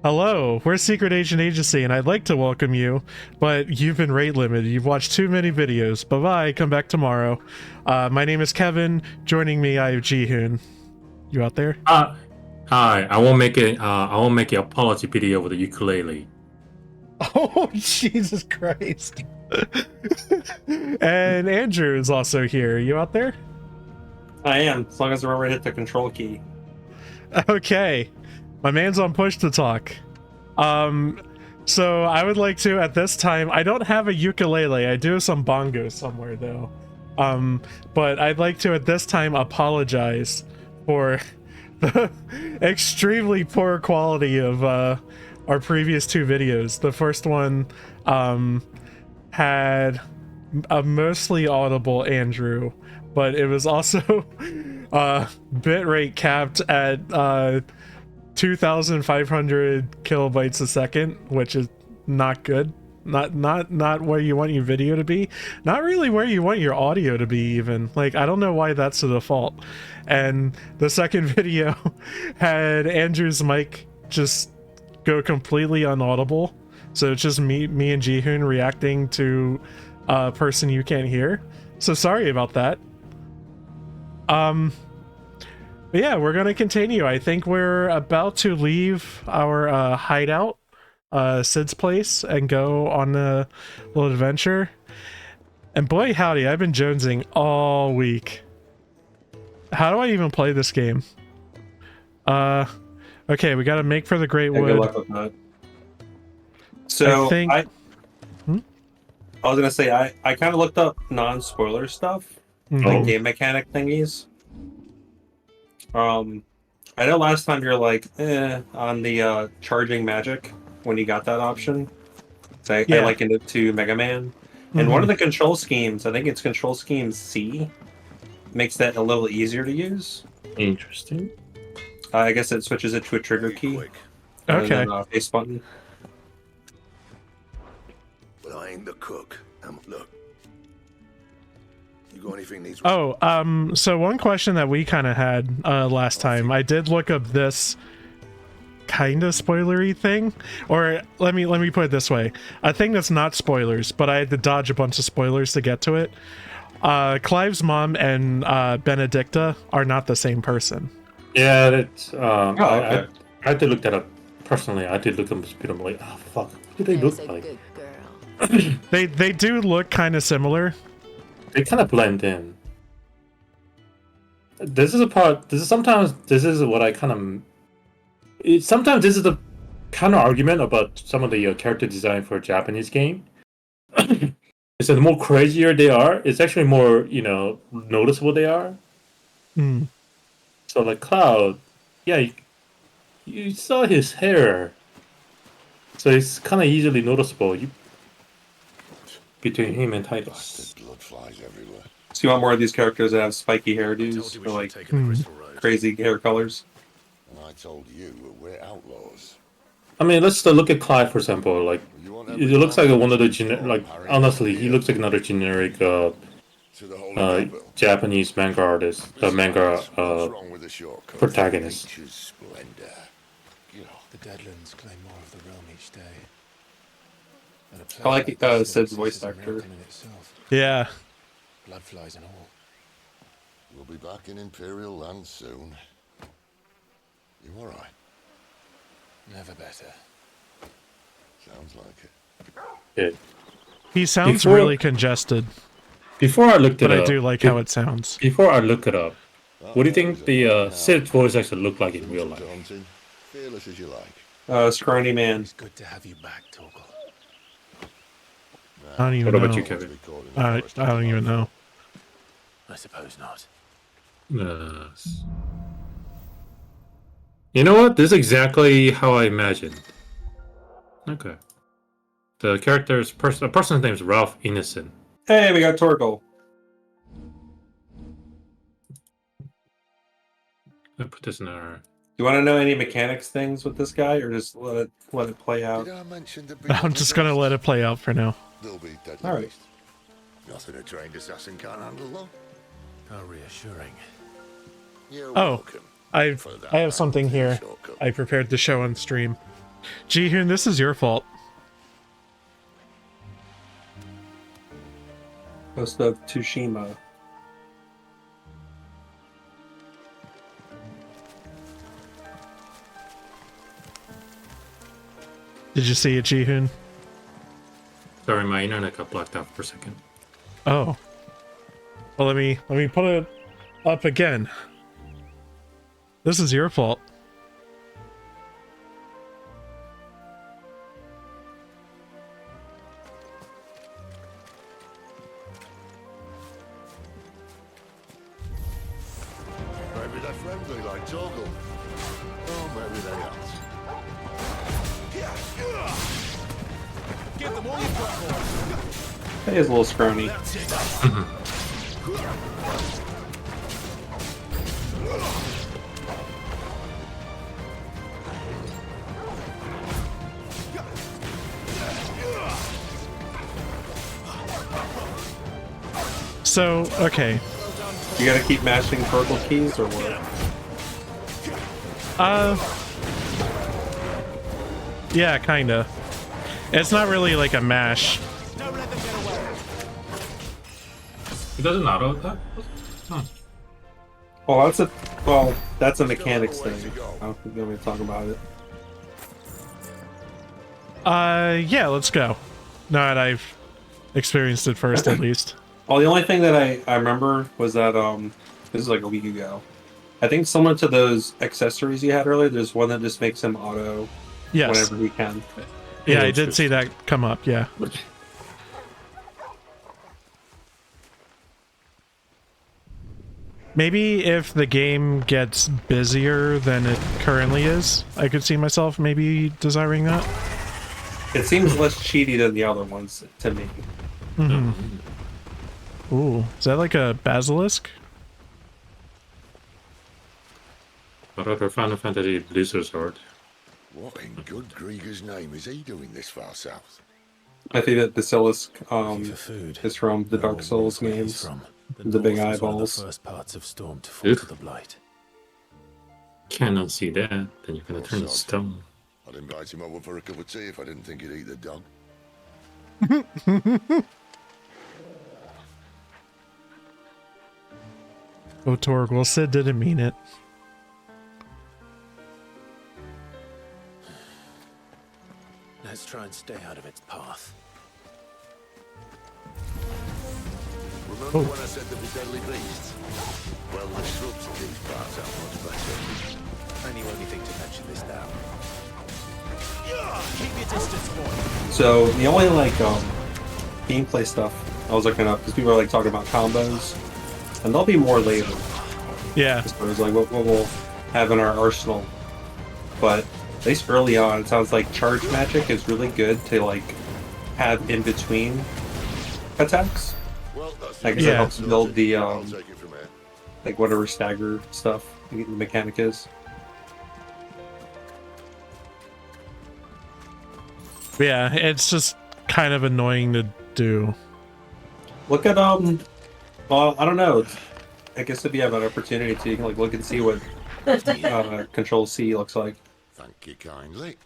Hello, we're Secret Agent Agency, and I'd like to welcome you, but you've been rate limited. You've watched too many videos. Bye-bye, come back tomorrow. My name is Kevin. Joining me, I have Jihun. You out there? Hi, I won't make it. I won't make an apology video with the ukulele. Oh, Jesus Christ. And Andrew is also here. You out there? I am, as long as I remember to hit the control key. Okay. My man's on push to talk. So I would like to, at this time, I don't have a ukulele. I do have some bongos somewhere, though. But I'd like to, at this time, apologize for the extremely poor quality of our previous two videos. The first one had a mostly audible Andrew, but it was also bitrate capped at 2,500 kilobytes a second, which is not good. Not where you want your video to be. Not really where you want your audio to be, even. Like, I don't know why that's the default. And the second video had Andrew's mic just go completely unaudible. So it's just me and Jihun reacting to a person you can't hear. So sorry about that. But yeah, we're gonna continue. I think we're about to leave our hideout, Sid's place, and go on a little adventure. And boy howdy, I've been jonesing all week. How do I even play this game? Okay, we gotta make for the Great Wood. Good luck with that. So I was gonna say I kind of looked up non-spoiler stuff, like game mechanic thingies. I know last time you're like on the charging magic when you got that option. So I likened it to Mega Man. And one of the control schemes, I think it's control scheme C, makes that a little easier to use. Interesting. I guess it switches it to a trigger key. Okay. And then face button. But I ain't the cook. Look. You got anything needs? Oh, so one question that we kind of had last time, I did look up this kind of spoilery thing, or let me put it this way, a thing that's not spoilers, but I had to dodge a bunch of spoilers to get to it. Clive's mom and Benedikta are not the same person. Yeah, that's. Okay. I had to look that up personally. I did look them up. I'm like, oh fuck, what do they look like? They do look kind of similar. They kind of blend in. This is a part. Sometimes this is what I kind of. Sometimes this is the kind of argument about some of the character design for a Japanese game. Is that the more crazier they are, it's actually more noticeable they are. So like Cloud, yeah, you saw his hair, so it's kind of easily noticeable. Between him and Titus. Blood flies everywhere. So you want more of these characters that have spiky hairdos or like crazy hair colors? And I told you we're outlaws. I mean, let's look at Clive, for example. Like, it looks like one of the honestly, he looks like another generic Japanese manga artist, manga protagonist. The Deadlands claim more of the realm each day. I like Sid's voice actor. Yeah. Blood flies and all. We'll be back in Imperial land soon. You all right? Never better. Sounds like it. Yeah. He sounds really congested. Before I looked it up, but I do like how it sounds. Before I look it up, what do you think the Sid voice actually look like in real life? Fearless as you like. Scrawny man. It's good to have you back, Torgal. I don't even What know. about you, Kevin? I don't even know. I suppose not. Yes. You know what? This is exactly how I imagined. Okay. The character's the person's name is Ralph Innocent. Hey, we got Torgal. I put this in our. You want to know any mechanics things with this guy, or just let it play out? Did I mention the I'm just gonna let it play out for now. They'll be dead. All right. Nothing a trained assassin can't handle, though. How reassuring. You're Oh, welcome. I have something here I prepared to show on stream. Jihun, this is your fault. Ghost of Tsushima. Did you see it, Jihun? Sorry, my internet got blacked out for a second. Oh. Well, let me put it up again. This is your fault. Maybe they're friendly like Toggle. Oh, maybe they aren't. Give them all you've got, boy. He is a little scrawny. So, okay. You gotta keep mashing purple keys or what? Yeah, kinda. It's not really like a mash. Don't let them get away. It doesn't auto attack? Huh. Well, that's a mechanics thing. I don't think we're gonna talk about it. Yeah, let's go. Now that I've experienced it first, at least. Well, the only thing that I remember was that this is like a week ago. I think similar to those accessories you had earlier, there's one that just makes him auto Yes. whenever he can. Yeah, I did see that come up, yeah. Maybe if the game gets busier than it currently is, I could see myself maybe desiring that. It seems less cheaty than the other ones to me. Mm-hmm. Ooh, is that like a basilisk? What other Final Fantasy Blizzard sword? What in good Grieger's name is he doing this far south? I think that Basilisk For food. is from the Dark Souls Where he's games. from. The big north was one of eyeballs. The first parts of Storm to fall to the Blight. Cannot see that. Then you're gonna turn to Sod. stone. I'd invite him over for a cup of tea if I didn't think he'd eat the dog. Oh, Torg, well, Sid didn't mean it. Let's try and stay out of its path. Remember when I said there'd be deadly beasts? Well, the shrubs in these parts are much better. And you only think to mention this now. Keep your distance, boy. So the only like gameplay stuff I was looking up because people are like talking about combos, and there'll be more later. Yeah. As far as like what we'll have in our arsenal, but at least early on, it sounds like charge magic is really good to like have in between attacks. Well, that's I guess Yeah. it helps build the I'll take it from here. like whatever stagger stuff the mechanic is. Yeah, it's just kind of annoying to do. Look at well, I don't know. I guess if you have an opportunity to, you can like look and see what Control C looks like. Thank you kindly.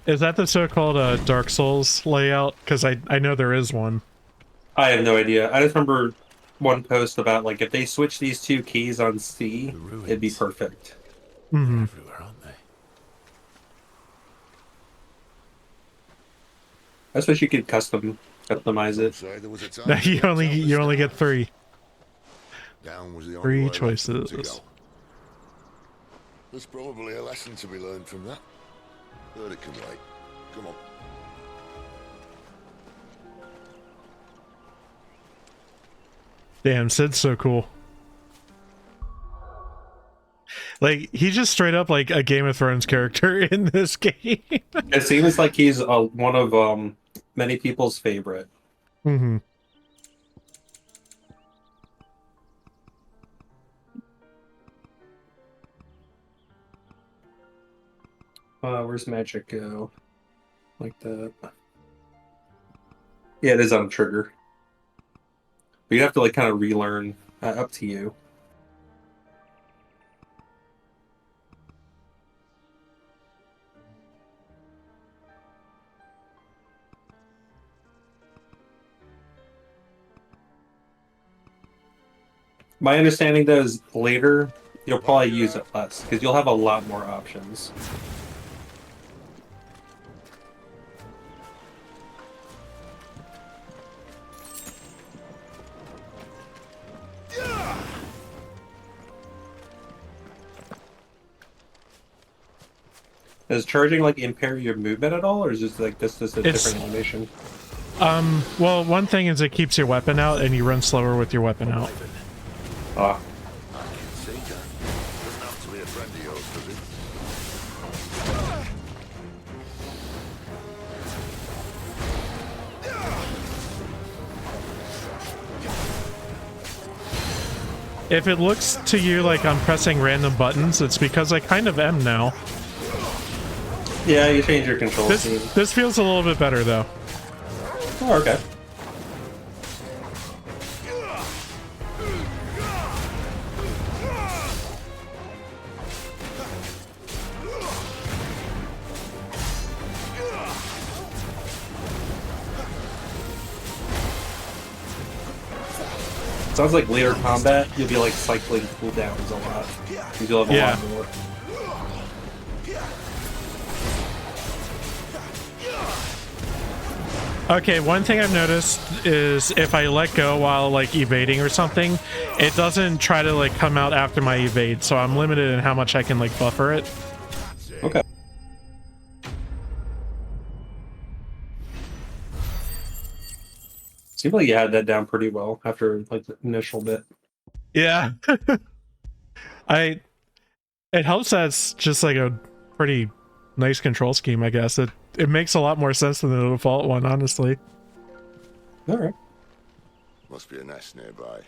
Is that the so-called Dark Souls layout? Because I know there is one. I have no idea. I just remember one post about like if they switch these two keys on C, it'd be perfect. Mm-hmm. Everywhere, aren't they? I suppose you could customize it. Say there was a time you only get 3. Down was the only Three way left for them to choices. go. There's probably a lesson to be learned from that. But it can wait. Come on. Damn, Sid's so cool. Like, he's just straight up like a Game of Thrones character in this game. It seems like he's one of many people's favorite. Mm-hmm. Where's magic go? Like that. Yeah, it is on a trigger. But you have to like kind of relearn. Up to you. My understanding though is later you'll probably use it less because you'll have a lot more options. Does charging like impair your movement at all, or is just like this a different animation? Well, one thing is it keeps your weapon out and you run slower with your weapon out. Ah. I can see that. Doesn't have to be a friend of yours, does it? If it looks to you like I'm pressing random buttons, it's because I kind of am now. Yeah, you change your control scheme. This feels a little bit better though. Oh, okay. Sounds like later combat, you'll be like cycling cooldowns a lot. You'll have a lot more. Okay, one thing I've noticed is if I let go while like evading or something, it doesn't try to like come out after my evade, so I'm limited in how much I can like buffer it. Okay. Seems like you had that down pretty well after like the initial bit. Yeah. It helps that it's just like a pretty nice control scheme, I guess. It makes a lot more sense than the default one, honestly. Alright. Must be a nest nearby.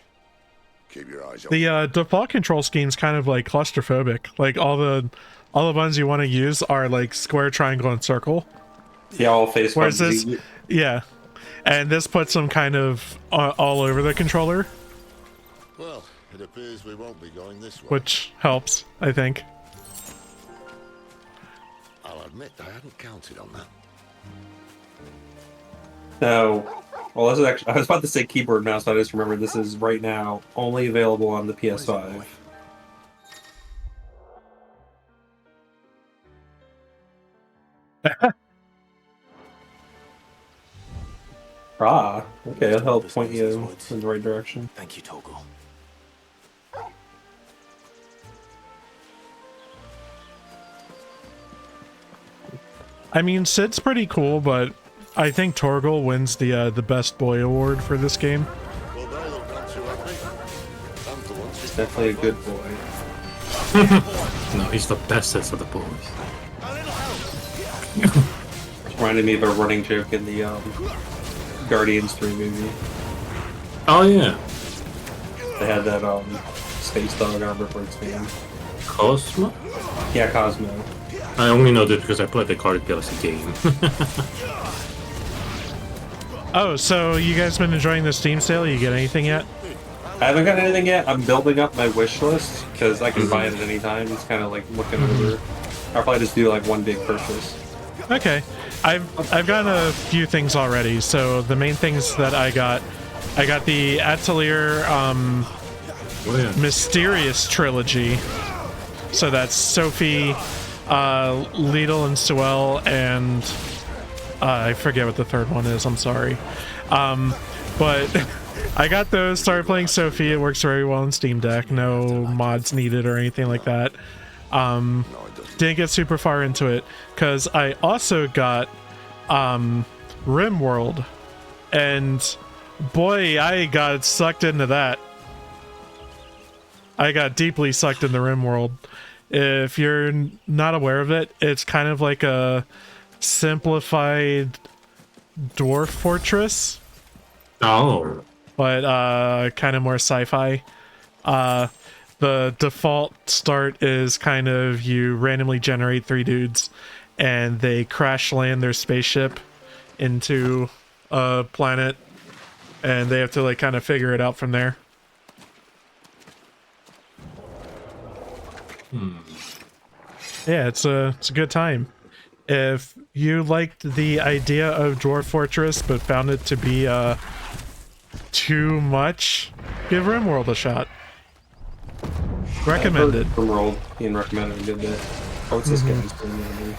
Keep your eyes The open. default control scheme's kind of like claustrophobic. Like all the buttons you want to use are like square, triangle, and circle. Yeah, all face Whereas buttons. this, yeah, and this puts them kind of all over the controller, Well, it appears we won't be going this way. which helps, I think. I'll admit I hadn't counted on that. No. Well, this is actually, I was about to say keyboard and mouse, but I just remembered this is right now only available on the PS5. Ah, okay, that'll help point you in the right direction. Thank you, Toggle. I mean, Sid's pretty cool, but I think Torgal wins the best boy award for this game. Well, they look not too happy. And for once, He's definitely a good boy. No, he's the bestest of the boys. Reminded me of a running joke in the Guardians 3 movie. Oh yeah, They had that space dog, I don't remember what its name. Cosmo. Yeah, Cosmo. I only know this because I played the Guardians Galaxy game. Oh, so you guys been enjoying the Steam sale? You get anything yet? I haven't got anything yet. I'm building up my wish list because I can buy it at any time. It's kind of like looking over. I'll probably just do like one big purchase. Okay, I've gotten a few things already. So the main things that I got the Atelier Mysterious trilogy. So that's Sophie, Lidl and Sewell, and I forget what the third one is. I'm sorry, but I got those. Started playing Sophie. It works very well in Steam Deck. No mods needed or anything like that. Didn't get super far into it because I also got RimWorld, and boy, I got sucked into that. I got deeply sucked into RimWorld. If you're not aware of it, it's kind of like a simplified Dwarf Fortress. Oh. But kind of more sci-fi. The default start is kind of you randomly generate 3 dudes and they crash land their spaceship into a planet and they have to like kind of figure it out from there. Yeah, it's a good time. If you liked the idea of Dwarf Fortress but found it to be too much, give RimWorld a shot. Recommended. From World, Ian recommended a good bit. Oh, what's this guy's doing?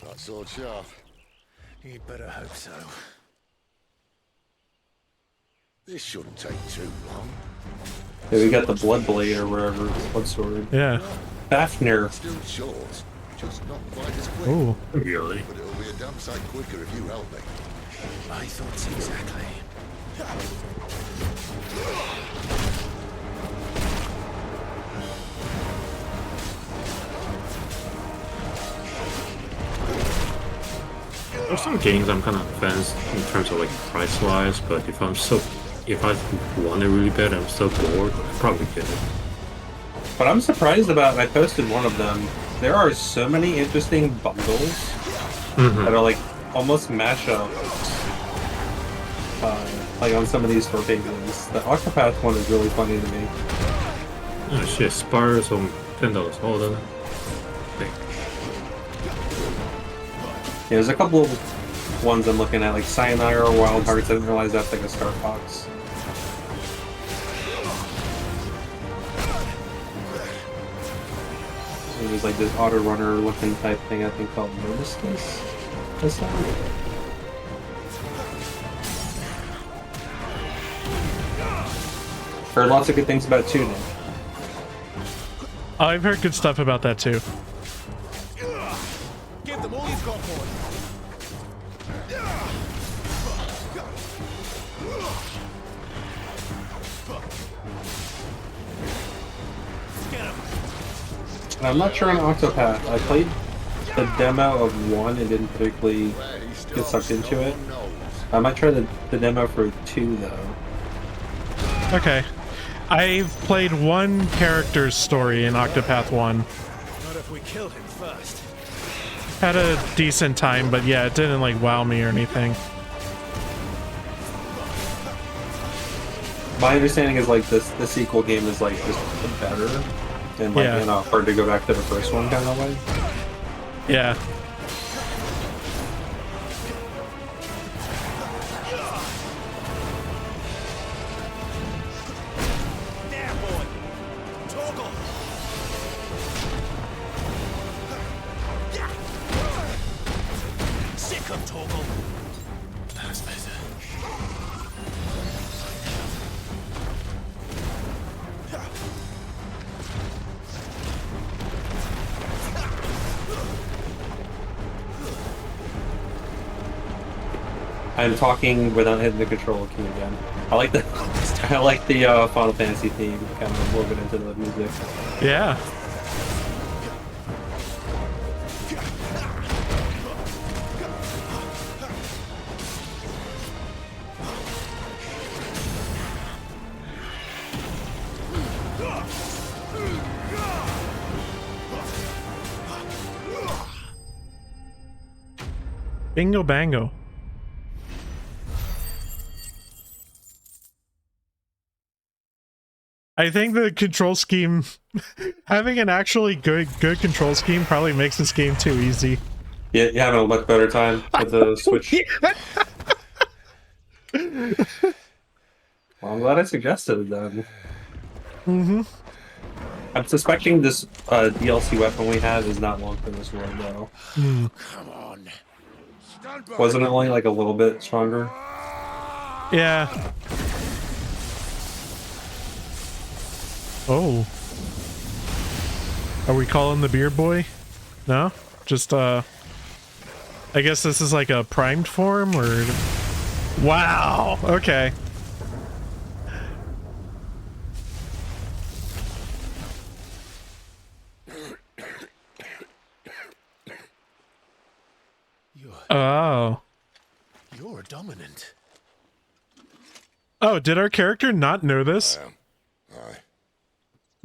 That sword sharp. You'd better hope so. This shouldn't take too long. Yeah, we got the Blood Blade or wherever. Blood Sword. Yeah. Fafnir. Still short, just not quite as quick. Ooh. Really? But it'll be a damn sight quicker if you help me. I thought so exactly. There's some games I'm kind of fans in terms of like price wise, but if I want it really bad, I'm so bored, I'd probably get it. What I'm surprised about, I posted one of them. There are so many interesting bundles that are like almost mashups. Like on some of these store pages. The Octopath one is really funny to me. Oh shit, Spires on $10. Hold on. Okay. Yeah, there's a couple of ones I'm looking at, like Sayonara or Wild Hearts. I didn't realize that's like a Star Fox. And there's like this auto runner looking type thing I think called Notice this time. Heard lots of good things about tuning. I've heard good stuff about that too. Give them all you've got, boy. And I'm not sure on Octopath. I played the demo of 1 and didn't particularly get sucked into it. I might try the demo for 2 though. Okay. I've played one character's story in Octopath 1. Not if we kill him first. Had a decent time, but yeah, it didn't like wow me or anything. My understanding is like the sequel game is like just better and like Yeah. hard to go back to the first one kind of way. Yeah. There, boy. Toggle. Sick of Toggle. That's better. I'm talking without hitting the control key again. I like the Final Fantasy theme. Kind of a little bit into the music. Yeah. Bingo bango. I think the control scheme, having an actually good control scheme probably makes this game too easy. Yeah, you're having a much better time with the Switch. Well, I'm glad I suggested it then. I'm suspecting this DLC weapon we have is not long for this world though. Come on. Stand back. Wasn't it only like a little bit stronger? Yeah. Oh. Are we calling the beer boy? No? Just, I guess this is like a primed form, or... Wow! Okay. Oh. You're dominant. Oh, did our character not know this? Aye.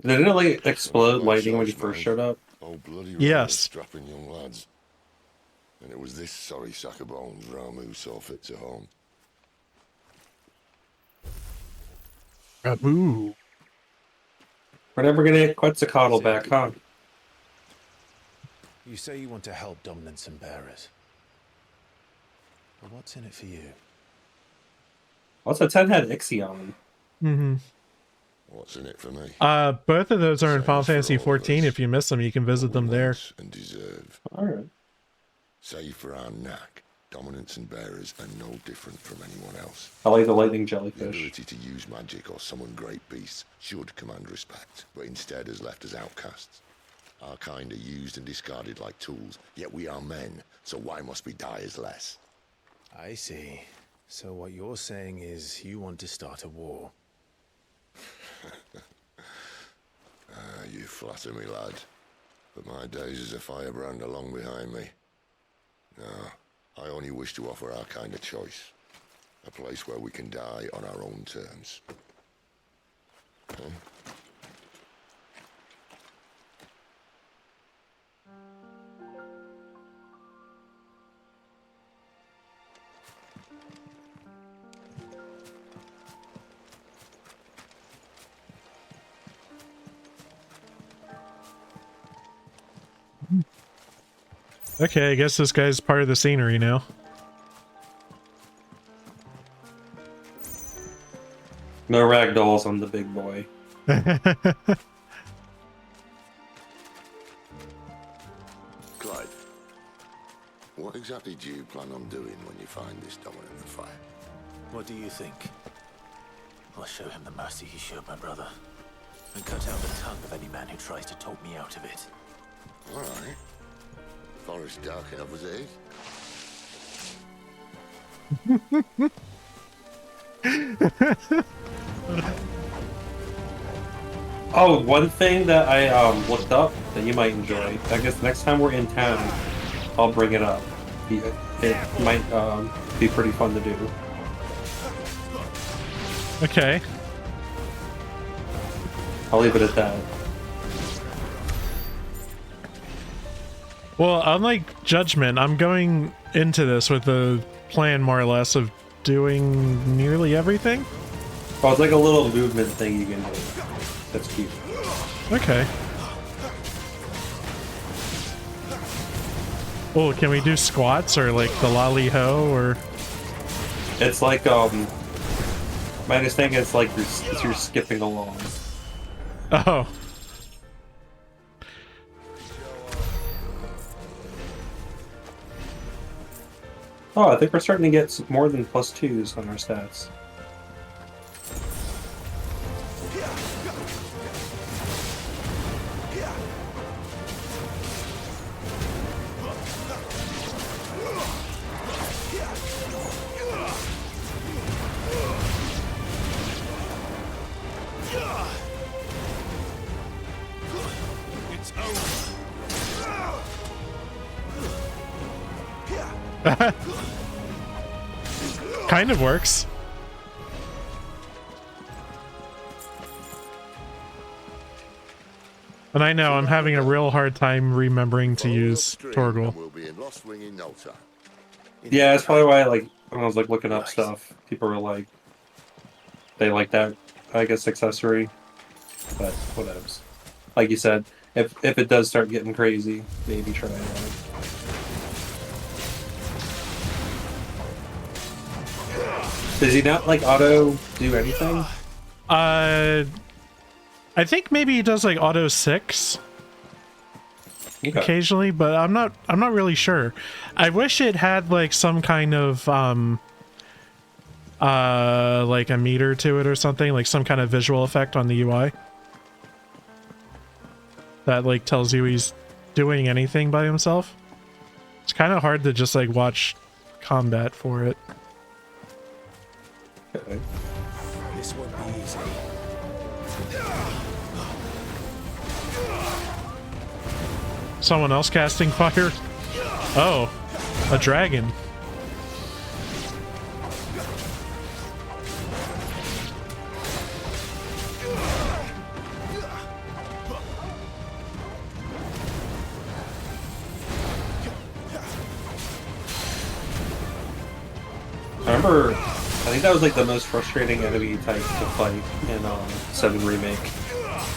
Did it like explode lightning when you first showed up? Oh, bloody Yes. strapping young lads. And it was this sorry sack of bones Ramu saw fit to home. Ooh. We're never gonna get Quetzalcoatl back, huh? You say you want to help dominance and bearers. But what's in it for you? Also, 10 had Ixion. Mm-hmm. What's in it for me? Both of those are in Same Final as for Fantasy all of 14. us. If you miss them, you can visit them there. And deserve. All right. Save for our knack. Dominance and bearers are no different from anyone else. I like the lightning The jellyfish. ability to use magic or summon great beasts should command respect, but instead has left us outcasts. Our kind are used and discarded like tools, yet we are men, so why must we die as less? I see. So what you're saying is you want to start a war. You flatter me, lad. But my days as a firebrand are long behind me. No, I only wish to offer our kind of choice. A place where we can die on our own terms. Huh? Okay, I guess this guy's part of the scenery now. No ragdolls on the big boy. Clive, what exactly do you plan on doing when you find this dominant of fire? What do you think? I'll show him the mercy he showed my brother, and cut out the tongue of any man who tries to talk me out of it. All right. Forest dark enough as it is. Oh, one thing that I looked up that you might enjoy. I guess next time we're in town, I'll bring it up. It might be pretty fun to do. Okay. I'll leave it at that. Well, unlike Judgment, I'm going into this with the plan more or less of doing nearly everything. Oh, it's like a little movement thing you can do. That's cute. Okay. Oh, can we do squats or like the lolly ho or? It's like my understanding is like you're skipping along. Oh. Oh, I think we're starting to get more than +2s on our stats. Kind of works. And I know I'm having a real hard time remembering to use Torgal. We'll be in Lost Wing in no time. Yeah, that's probably why, like, when I was like looking up stuff, people were like, they like that, I guess, accessory. But whatever. Like you said, if it does start getting crazy, maybe try it out. Does he not like auto do anything? I think maybe he does like auto 6 occasionally, but I'm not really sure. I wish it had like some kind of like a meter to it or something, like some kind of visual effect on the UI that like tells you he's doing anything by himself. It's kind of hard to just like watch combat for it. Okay. This won't be easy. Someone else casting fire? Oh, a dragon. I remember, I think that was like the most frustrating enemy type to fight in 7 Remake.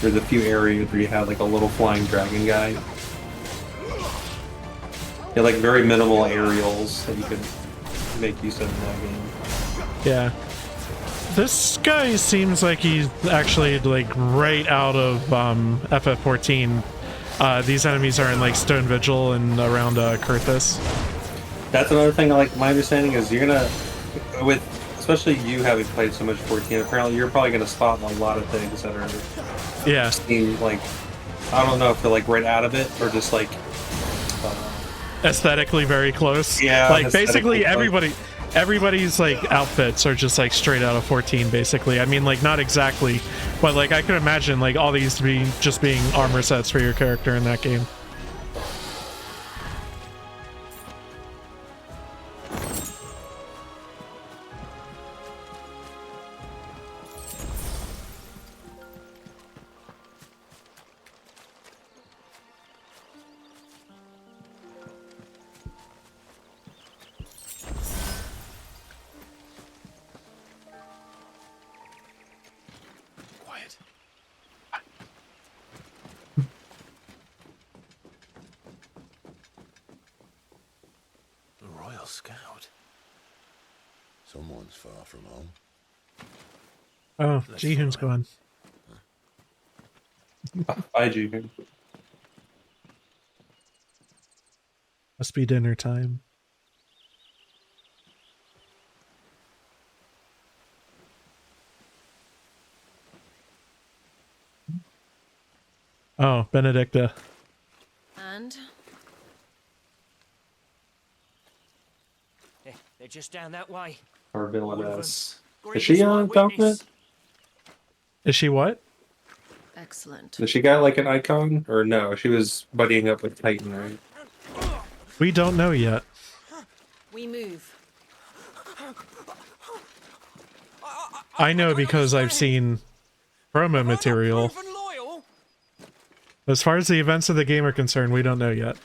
There's a few areas where you had like a little flying dragon guy. You had like very minimal aerials that you could make use of in that game. Yeah. This guy seems like he's actually like right out of FF14. These enemies are in like Stone Vigil and around Kurthus. That's another thing. Like my understanding is you're gonna, with especially you having played so much 14. Apparently, you're probably gonna spot a lot of things that are seem like, I don't know if they're like right out of it or just like aesthetically very close. Yeah, like basically everybody's like outfits are just like straight out of 14 basically. I mean, like not exactly, but like I could imagine like all these to be just being armor sets for your character in that game. Scout. Someone's far from home. Oh, Jihun's gone. Bye, Jihun. Must be dinner time. Oh, Benedikta. And? They're just down that way. Or villainess. Is she on Falcon? Is she what? Excellent. Does she got like an icon? Or no, she was buddying up with Titan, right? We don't know yet. We move. I know because I've seen promo material. As far as the events of the game are concerned, we don't know yet.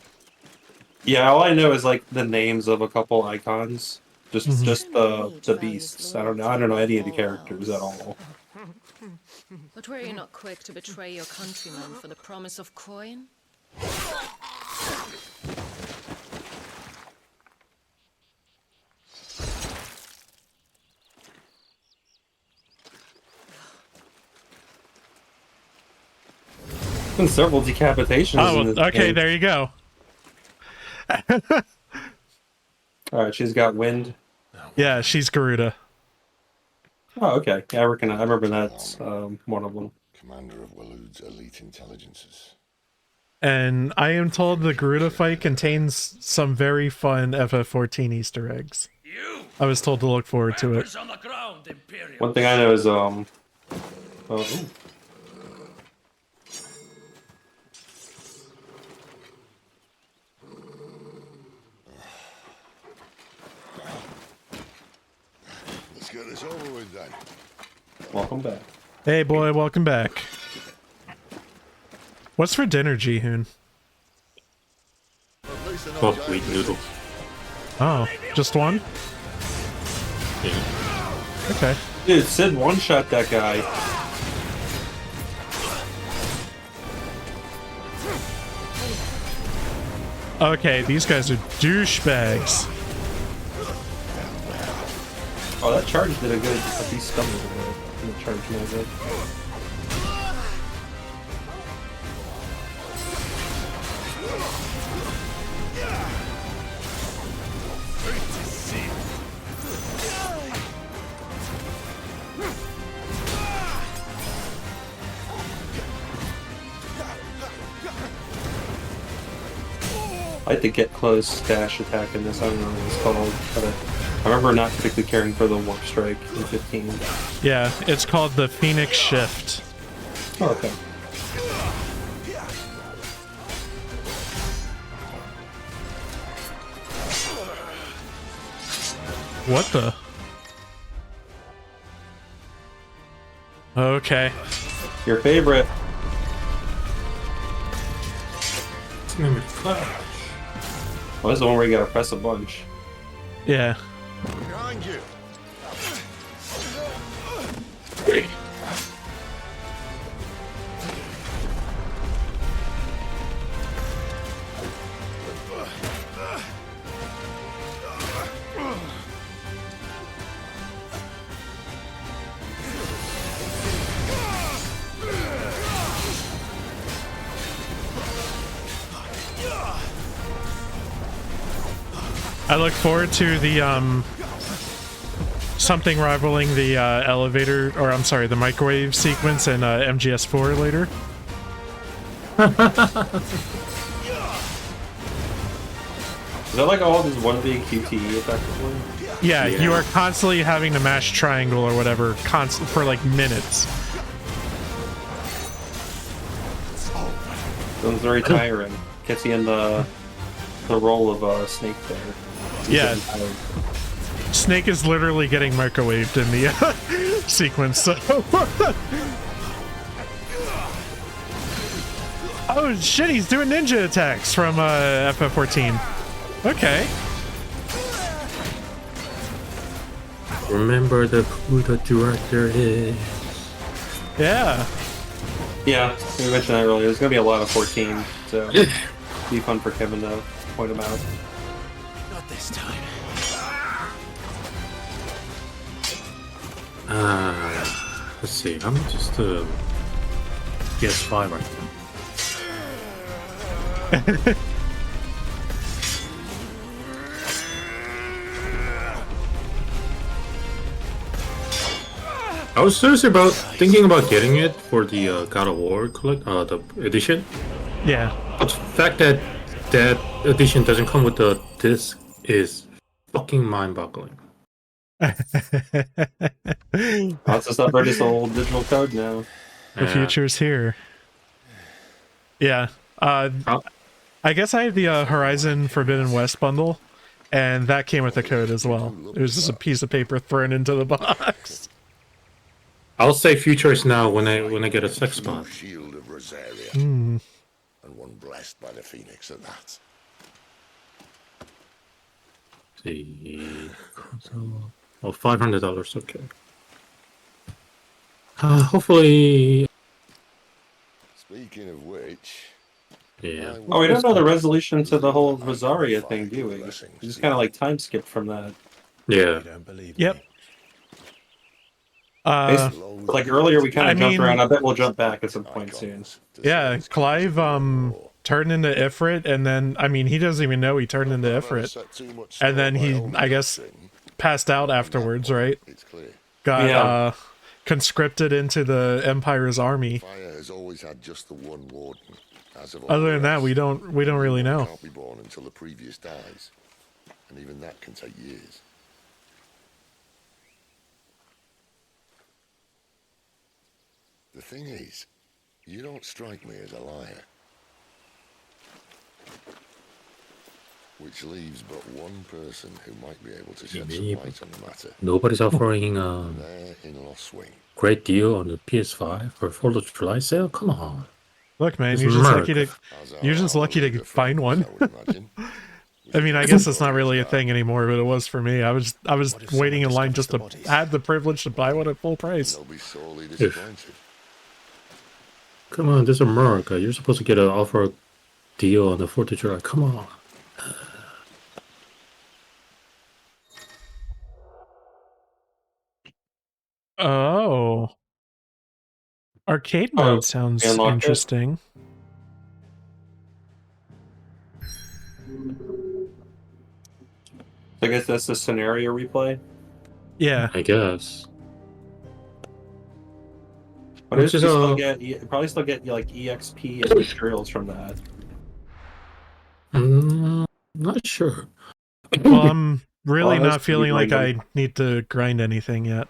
Yeah, all I know is like the names of a couple icons. Just the beasts. I don't know any of the characters at all. But were you not quick to betray your countrymen for the promise of coin? Been several decapitations. Oh, in this okay, game. there you go. Alright, she's got wind. Yeah, she's Garuda. Oh, okay. Yeah, I remember that's one of them. Commander of Walood's elite intelligences. And I am told the Garuda fight contains some very fun FF14 Easter eggs. I was told to look forward to it. One thing I know is Let's get this over with then. welcome back. Hey boy, welcome back. What's for dinner, Jihun? Buckwheat noodles. Oh, just one? Yeah. Okay. Dude, Sid one-shot that guy. Okay, these guys are douchebags. Oh, that charge did a decent stumble in the charge magic. I had to get close dash attack in this. I don't know what it's called, but I remember not particularly caring for the warp strike in 15. Yeah, it's called the Phoenix Shift. Oh, okay. What the? Okay. Your favorite. It's gonna be Clive. Well, this is the one where you gotta press a bunch. Yeah. Behind you. I look forward to the something rivaling the elevator, or I'm sorry, the microwave sequence in MGS4 later. Is that like all just one big QTE effectively? Yeah, you are constantly having to mash triangle or whatever for like minutes. Sounds very tiring. Gets you in the role of Snake there. Yeah. Snake is literally getting microwaved in the sequence, so... Oh shit, he's doing ninja attacks from FF14. Okay. Remember who the director is. Yeah. Yeah, we mentioned that earlier. There's going to be a lot of 14, so be fun for Kevin to point them out. Not this time. Let's see. I'm just PS5 right now. I was seriously thinking about getting it for the God of War the edition. Yeah. But the fact that that edition doesn't come with the disc is fucking mind-boggling. Lots of stuff are just old digital code now. The future's here. Yeah. I guess I have the Horizon Forbidden West bundle, and that came with the code as well. It was just a piece of paper thrown into the box. I'll say future is now when I get a sex spot. Shield of Rosaria, Mm. and one blessed by the Phoenix at that. See, oh, $500. Okay. Hopefully. Speaking of which, Yeah. Oh, we don't know the resolution to the whole Rosaria thing, do we? We just kind of like time skipped from that. Yeah. Yep. Like earlier, we kind of jumped around. I bet we'll jump back at some point soon. Yeah, Clive turned into Ifrit, and then he doesn't even know he turned into Ifrit, and then he, I guess, passed out afterwards, right? Got conscripted into the Empire's army. Fire has always had just the one warden. As of Other than that, we don't really know. Can't be born until the previous dies, and even that can take years. The thing is, you don't strike me as a liar. Which leaves but one person who might be able to shed some light on the matter. Nobody's offering Their in-law swing. great deal on the PS5 for 4th of July sale. Come on. Look, man, It's you're just Merc. lucky to find one. I mean, I guess it's not really a thing anymore, but it was for me. I was waiting in line just to have the privilege to buy one at full price. They'll be sorely disappointed. Come on, this is America. You're supposed to get an offer deal on the 4th of July. Come on. Oh. Arcade mode sounds interesting. I guess that's the scenario replay. Yeah. I guess. But you probably still get like EXP and materials from that. Not sure. Well, I'm really not feeling like I need to grind anything yet.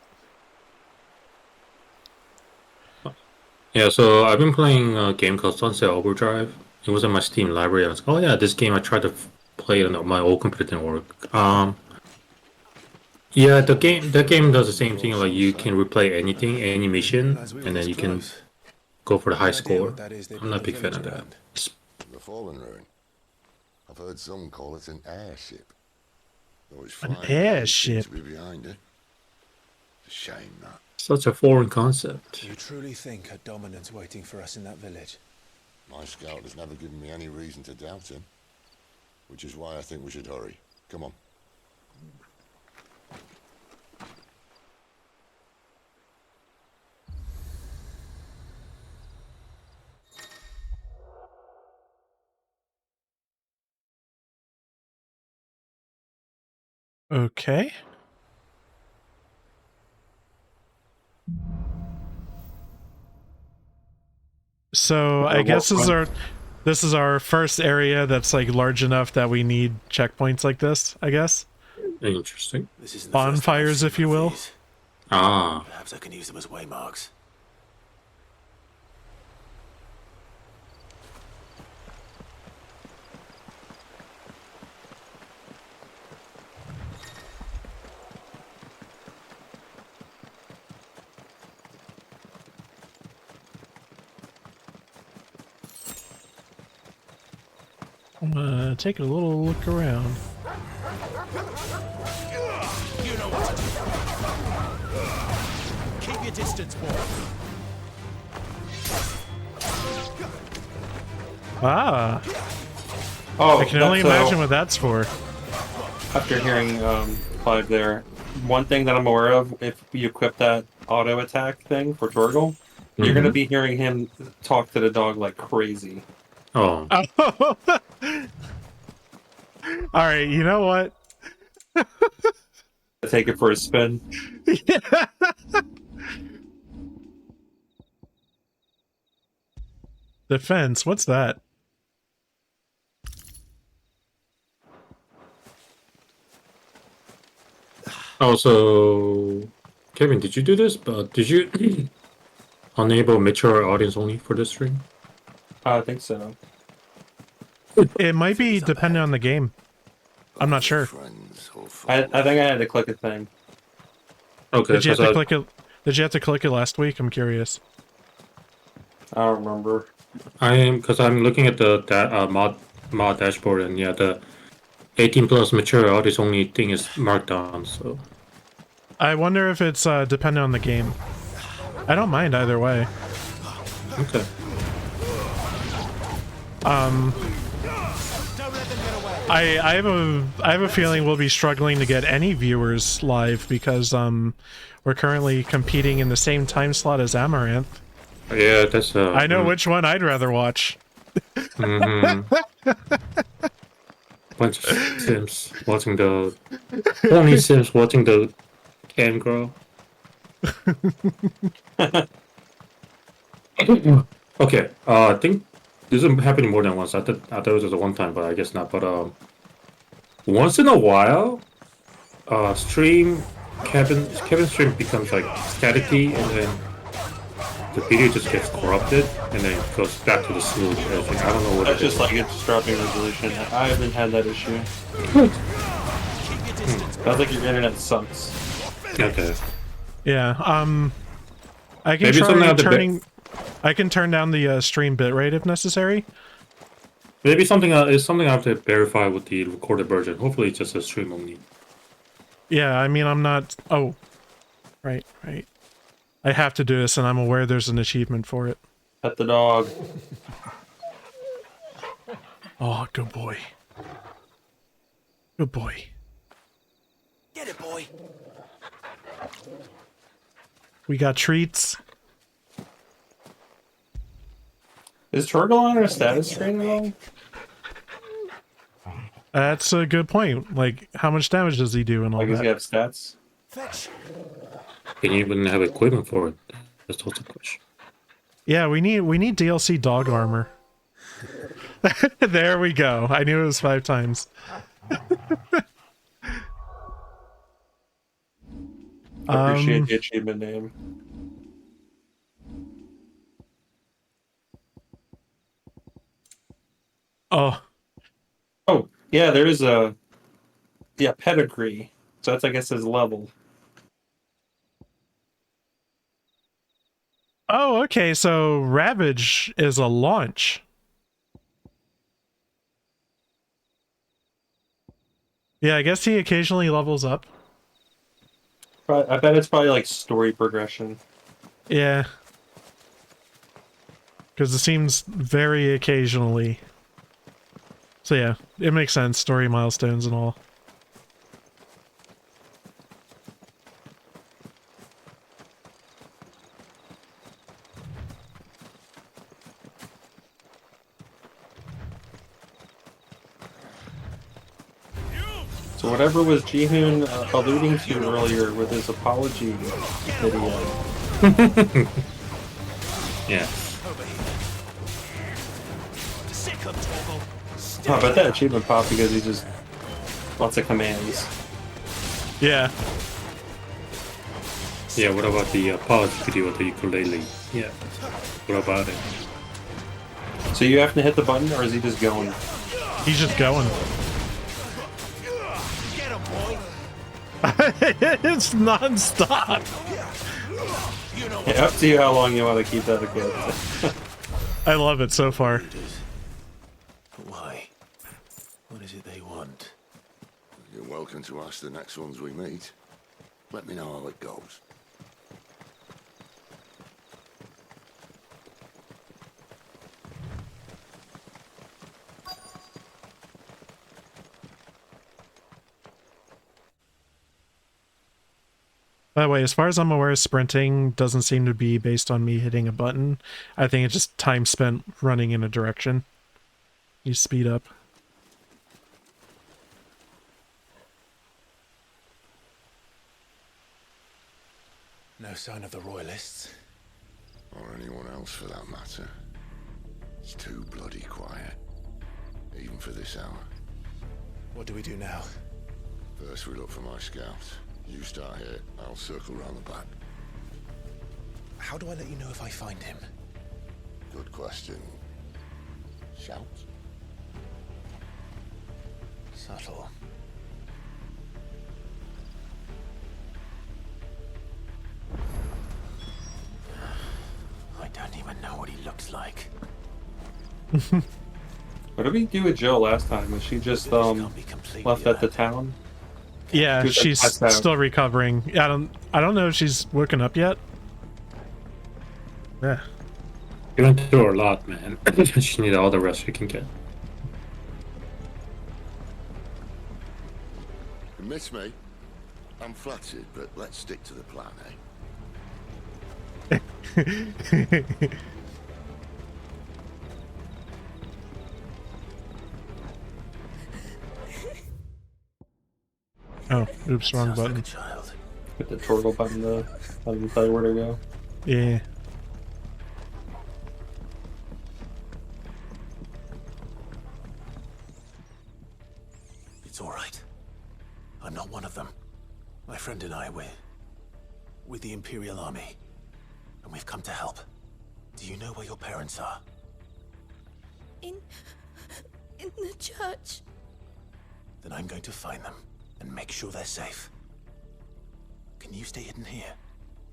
Yeah, so I've been playing a game called Sunset Overdrive. It was in my Steam library. I was like, oh yeah, this game I tried to play it on my old computer, didn't work. Yeah, the game does the same thing. Like you can replay anything, any mission, and then you can go for the high score. I'm not a big fan of that. The Fallen Ruin. I've heard some call it an airship. An airship? To be behind it. It's a shame that. Such a foreign concept. Do you truly think a dominant's waiting for us in that village? My scout has never given me any reason to doubt him. Which is why I think we should hurry. Come on. Okay. So I guess this is our first area that's like large enough that we need checkpoints like this, I guess. Interesting. This isn't the first time I've Bonfires, seen if you one of will. these. Ah. Perhaps I can use them as waymarks. I'm gonna take a little look around. You know what to do. Keep your distance, boy. Ah, Oh, I can only imagine what that's for. After hearing Clive there, one thing that I'm aware of, if you equip that auto attack thing for Torgal, you're going to be hearing him talk to the dog like crazy. Oh. All right, you know what? Take it for a spin. Yeah. Defense, what's that? Also, Kevin, did you do this? But did you enable mature audience only for this stream? I think so. It might be dependent on the game. I'm not sure. I think I had to click a thing. Okay. Did you have to click it? Did you have to click it last week? I'm curious. I don't remember. Because I'm looking at the mod dashboard, and yeah, the 18 plus mature audience only thing is marked on. So I wonder if it's dependent on the game. I don't mind either way. okay. I have a feeling we'll be struggling to get any viewers live because we're currently competing in the same time slot as Amaranth. Yeah, that's. I know which one I'd rather watch. Bunch of Sims watching the only Sims watching the game grow. Okay, I think this is happening more than once. I thought it was just a one time, but I guess not. But once in a while, Kevin's stream becomes like staticky, and then the video just gets corrupted, and then it goes back to the smooth editing. I don't know what That's it is. just like it's dropping resolution. I haven't had that issue. Sounds like your internet sucks. Okay. Yeah. I can Maybe try turning. I can turn down the stream bitrate if necessary. Maybe something is something I have to verify with the recorded version. Hopefully, it's just a stream only. Yeah, I mean, I'm not. Oh, right. I have to do this, and I'm aware there's an achievement for it. Pet the dog. Oh, good boy. Good boy. Get it, boy. We got treats. Is Torgal on our status screen at all? That's a good point. Like, how much damage does he do and all Like, does that? he have stats? Fetch. Can you even have equipment for it? That's also a question. Yeah, we need DLC dog armor. There we go. I knew it was 5 times. Appreciate the achievement name. Oh, yeah, there is a pedigree. So that's, I guess, his level. oh, okay. So Ravage is a launch. Yeah, I guess he occasionally levels up. I bet it's probably like story progression. Yeah. Because it seems very occasionally. So yeah, it makes sense. Story milestones and all. So So whatever was Jihun alluding to earlier with his apology video. Yeah. Oh, I bet that achievement popped because he just lots of commands. Yeah. Yeah, what about the apology video of the ukulele? Yeah. What about it? So you have to hit the button, or is he just going? He's just going. Get him, boy. It's non-stop. You know Yeah, up to you how long you want to keep that equipped. I love it so far. But why? What is it they want? You're welcome to ask the next ones we meet. Let me know how it goes. By the way, as far as I'm aware, sprinting doesn't seem to be based on me hitting a button. I think it's just time spent running in a direction. You speed up. No sign of the royalists. Or anyone else for that matter. It's too bloody quiet. Even for this hour. What do we do now? First we look for my scouts. You start here, I'll circle round the back. How do I let you know if I find him? Good question. Shout? Subtle. I don't even know what he looks like. What did we do with Jill last time? Was she just left at the town? Yeah, She was she's passed out. still recovering. I don't know if she's woken up yet. Yeah. You went through a lot, man. She need all the rest you can get. You miss me? I'm flattered, but let's stick to the plan, eh? Oh, oops, wrong Sounds like button. a child. Hit the toggle button to let him tell you where to go. Yeah. It's all right. I'm not one of them. My friend and I, we're with the Imperial Army, and we've come to help. Do you know where your parents are? In the church. Then I'm going to find them and make sure they're safe. Can you stay hidden here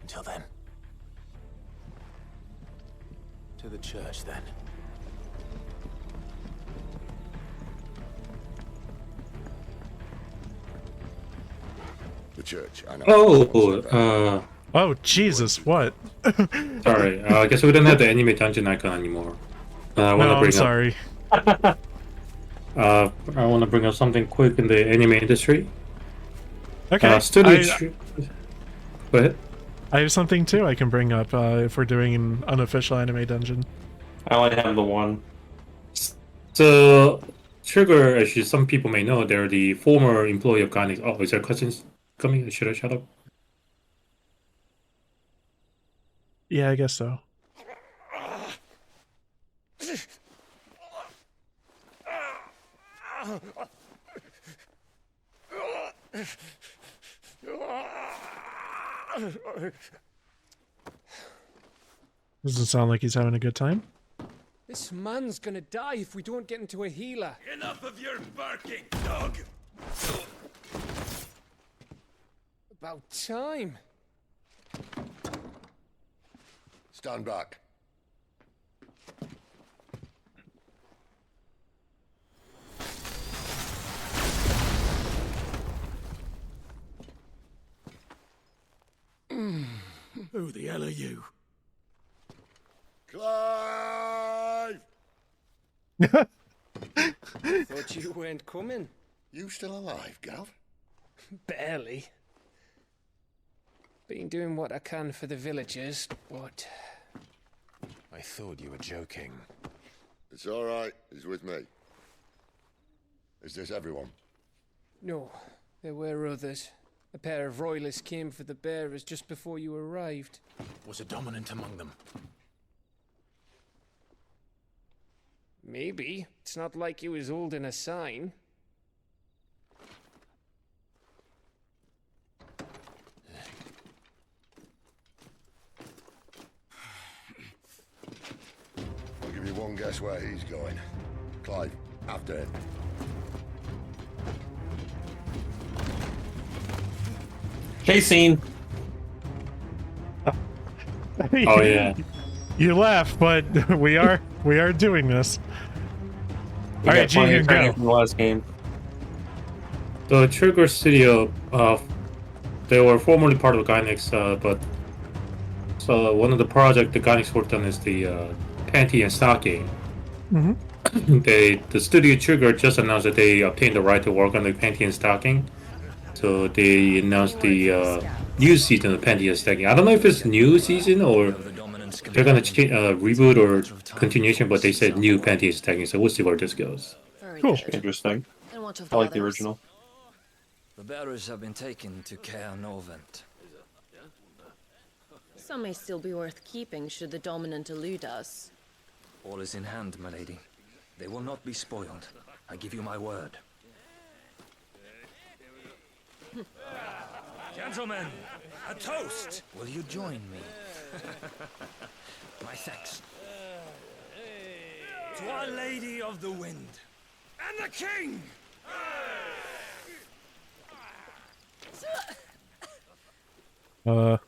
until then? To the church, then. The church, I know. Oh, Oh, Jesus, what? sorry. I guess we don't have the anime dungeon icon anymore. I want No, to I'm bring sorry. up. I want to bring up something quick in the anime industry. Okay. Go ahead. I have something too I can bring up if we're doing an unofficial anime dungeon. I only have the one. So, Trigger, actually, some people may know, they're the former employee of Ganex. Oh, is there questions coming? Should I shut up? Yeah, I guess so. Doesn't sound like he's having a good time. This man's gonna die if we don't get into a healer. Enough of your barking, dog! About time. Stand back. Who the hell are you? Clive! Thought you weren't coming. You still alive, Gav? Barely. Been doing what I can for the villagers, but... I thought you were joking. It's all right. He's with me. Is this everyone? No, There were others. A pair of royalists came for the bearers just before you arrived. Was a dominant among them? Maybe. It's not like he was holding a sign. I'll give you one guess where he's going. Clive, after him. Chase scene. Oh yeah. You laugh, but we are doing this. We All right, got plenty Jihun, of training go. from the last game. The Trigger Studio, they were formerly part of Gainax, but so one of the projects the Gainax worked on is the panty and stocking. Mm-hmm. The studio Trigger just announced that they obtained the right to work on the panty and stocking. So they announced the new season of panty and stocking. I don't know if it's new season or they're gonna reboot or continuation, but they said new panty and stocking. So we'll see where this goes. Cool. Interesting. And what of I like the others? original. The bearers have been taken to Caer Novent. Some may still be worth keeping should the dominant elude us. All is in hand, my lady. They will not be spoiled. I give you my word. Gentlemen, a toast! Will you join me? My thanks. To Our Lady of the Wind. And the King! The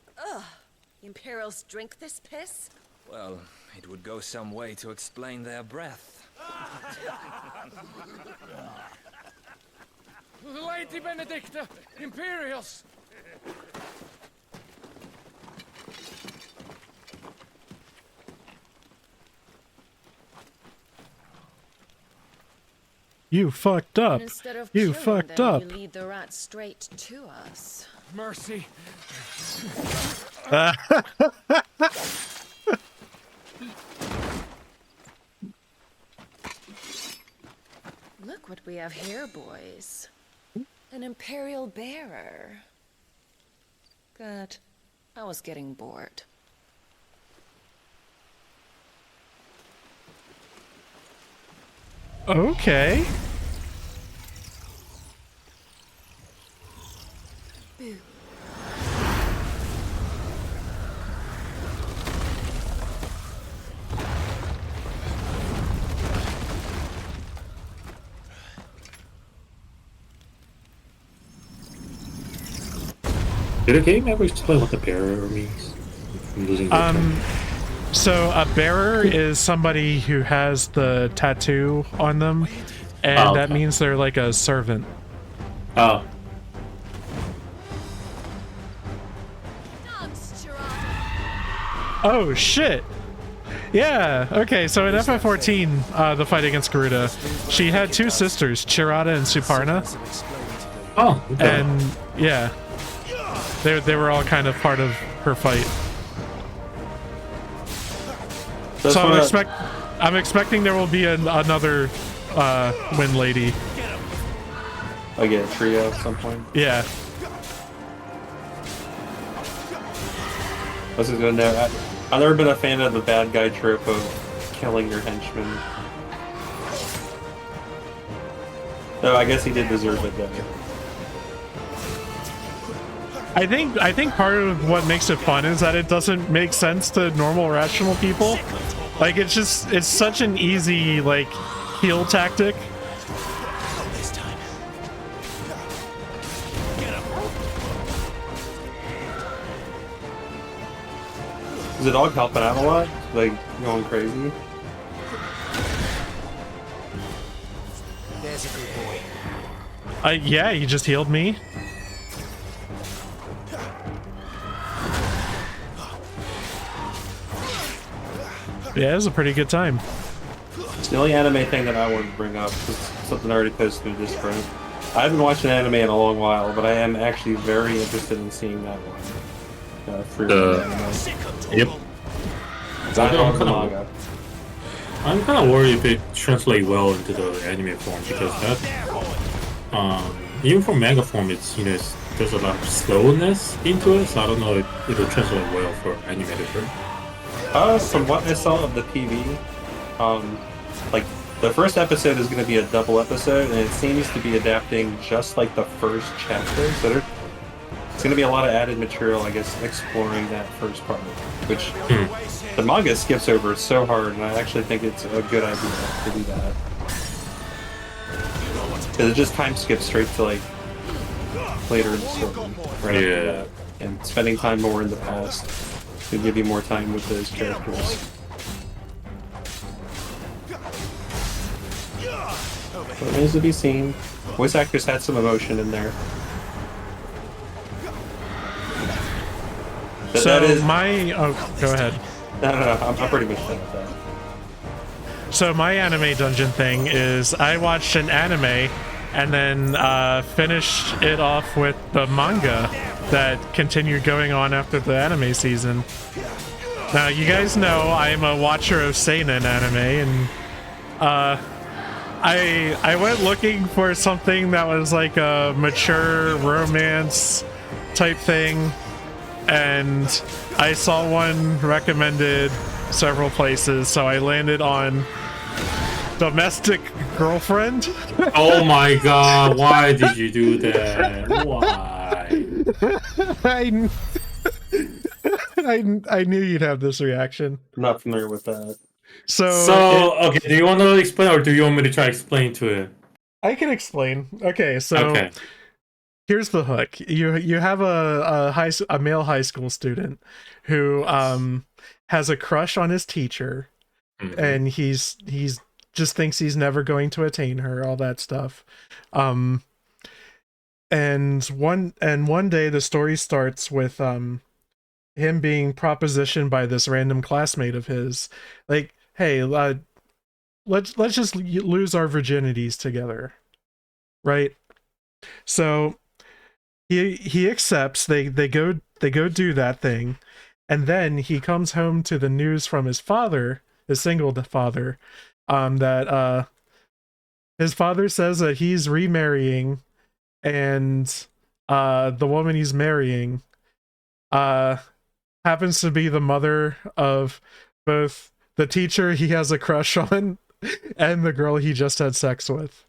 Imperials drink this piss? Well, it would go some way to explain their breath. Lady Benedikta! Imperials! You fucked up. And instead of You killing fucked them, up. you lead the rat straight to us. Mercy. Look what we have here, boys. An Imperial bearer. Good. I was getting bored. Okay. Boo. Did a game ever explain what the bearer means? I'm losing the term. So a bearer is somebody who has the tattoo on them, and that means they're like a servant. Oh. Oh shit! Yeah. Okay. So in FF14, the fight against Garuda, she had two sisters, Chirata and Suparna. Oh. Okay. And yeah, they were all kind of part of her fight. So I'm expecting there will be another Wind Lady. I get a trio at some point. Yeah. This is gonna I've never been a fan of the bad guy trope of killing your henchman. Though I guess he did deserve it though. I think part of what makes it fun is that it doesn't make sense to normal rational people. Like it's such an easy like heal tactic. Is the dog helping out a lot? Like going crazy? There's a good boy. Yeah, you just healed me. Yeah, it was a pretty good time. It's the only anime thing that I wanted to bring up. It's something I already posted in Discord. I haven't watched an anime in a long while, but I am actually very interested in seeing that one. Yep. I'm kind of worried if it translates well into the anime form because that, even for manga form, it's there's a lot of slowness into it, so I don't know if it'll translate well for animated version. From what I saw of the PV, like the first episode is going to be a double episode, and it seems to be adapting just like the first chapter. So it's going to be a lot of added material, I guess, exploring that first part, which the manga skips over so hard, and I actually think it's a good idea to do that. Because it just time skips straight to like later in the story, right after that, and spending time more in the past to give you more time with those characters. But it needs to be seen. Voice actors had some emotion in there. But So that is... go ahead. No, I'm pretty much done with that. So my anime dungeon thing is I watched an anime and then finished it off with the manga that continued going on after the anime season. Now you guys know I'm a watcher of seinen anime, and I went looking for something that was like a mature romance type thing, and I saw one recommended several places, so I landed on Domestic Girlfriend. Oh my god, why did you do that? Why? I knew you'd have this reaction. I'm not familiar with that. So okay, do you want to explain, or do you want me to try to explain to it? I can explain. Okay, so here's the hook. You have a male high school student who has a crush on his teacher, and he's just thinks he's never going to attain her, all that stuff. And one day the story starts with him being propositioned by this random classmate of his, like, hey, let's just lose our virginities together, right? So he accepts. They go do that thing, and then he comes home to the news from his father, his single father, that his father says that he's remarrying, and the woman he's marrying happens to be the mother of both the teacher he has a crush on and the girl he just had sex with.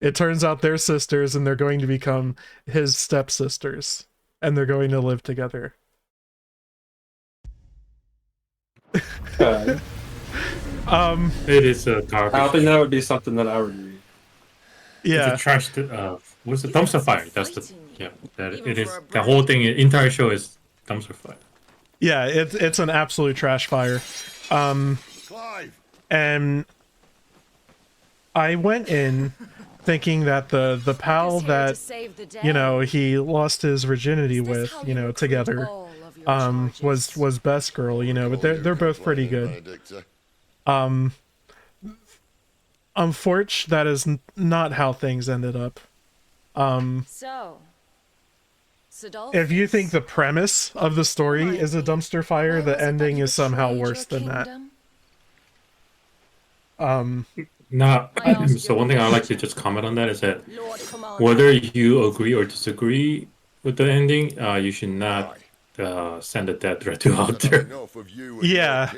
It turns out they're sisters, and they're going to become his stepsisters, and they're going to live together. It is a garbage. I don't think that would be something that I would read. Yeah, it's a trash. What's the dumpster fire? That's the that it is. The whole thing, entire show is dumpster fire. Yeah, it's an absolute trash fire. Clive. And I went in thinking that the pal that he lost his virginity with, together, was best girl, but they're both pretty good. Unfortunately, that is not how things ended up. If you think the premise of the story is a dumpster fire, the ending is somehow worse than that. So one thing I'd like to just comment on that is that whether you agree or disagree with the ending, you should not send a death threat to out there. Yeah.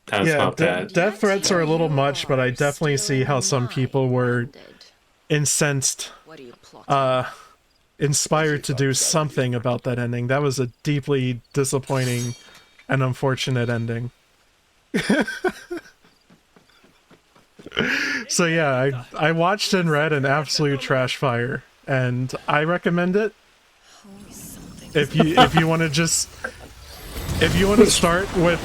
That's how bad. Death threats are a little much, but I definitely see how some people were incensed, inspired to do something about that ending. That was a deeply disappointing and unfortunate ending. So yeah, I watched and read an absolute trash fire, and I recommend it. If you want to start with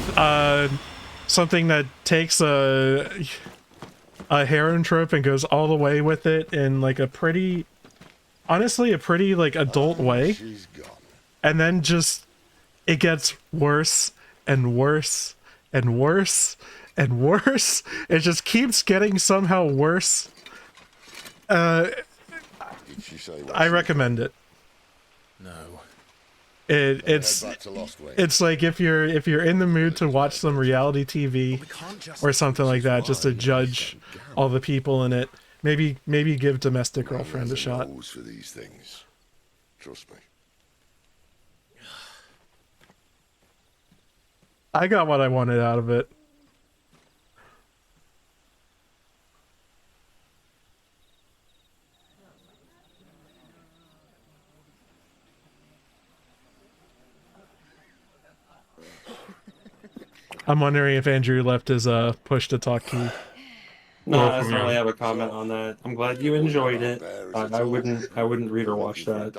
something that takes a harem trope and goes all the way with it in like a pretty like adult way, and then just it gets worse and worse and worse and worse. It just keeps getting somehow worse. I recommend it. No. It's Head back to Lost Wing. it's like if you're in the mood to watch some reality TV or something like that, just to judge all the people in it, maybe give Domestic Girlfriend a shot. Nose for these things. Trust me. I got what I wanted out of it. I'm wondering if Andrew left his push to talk key. No, I doesn't really have a comment on that. I'm glad you enjoyed it. I wouldn't read or watch that.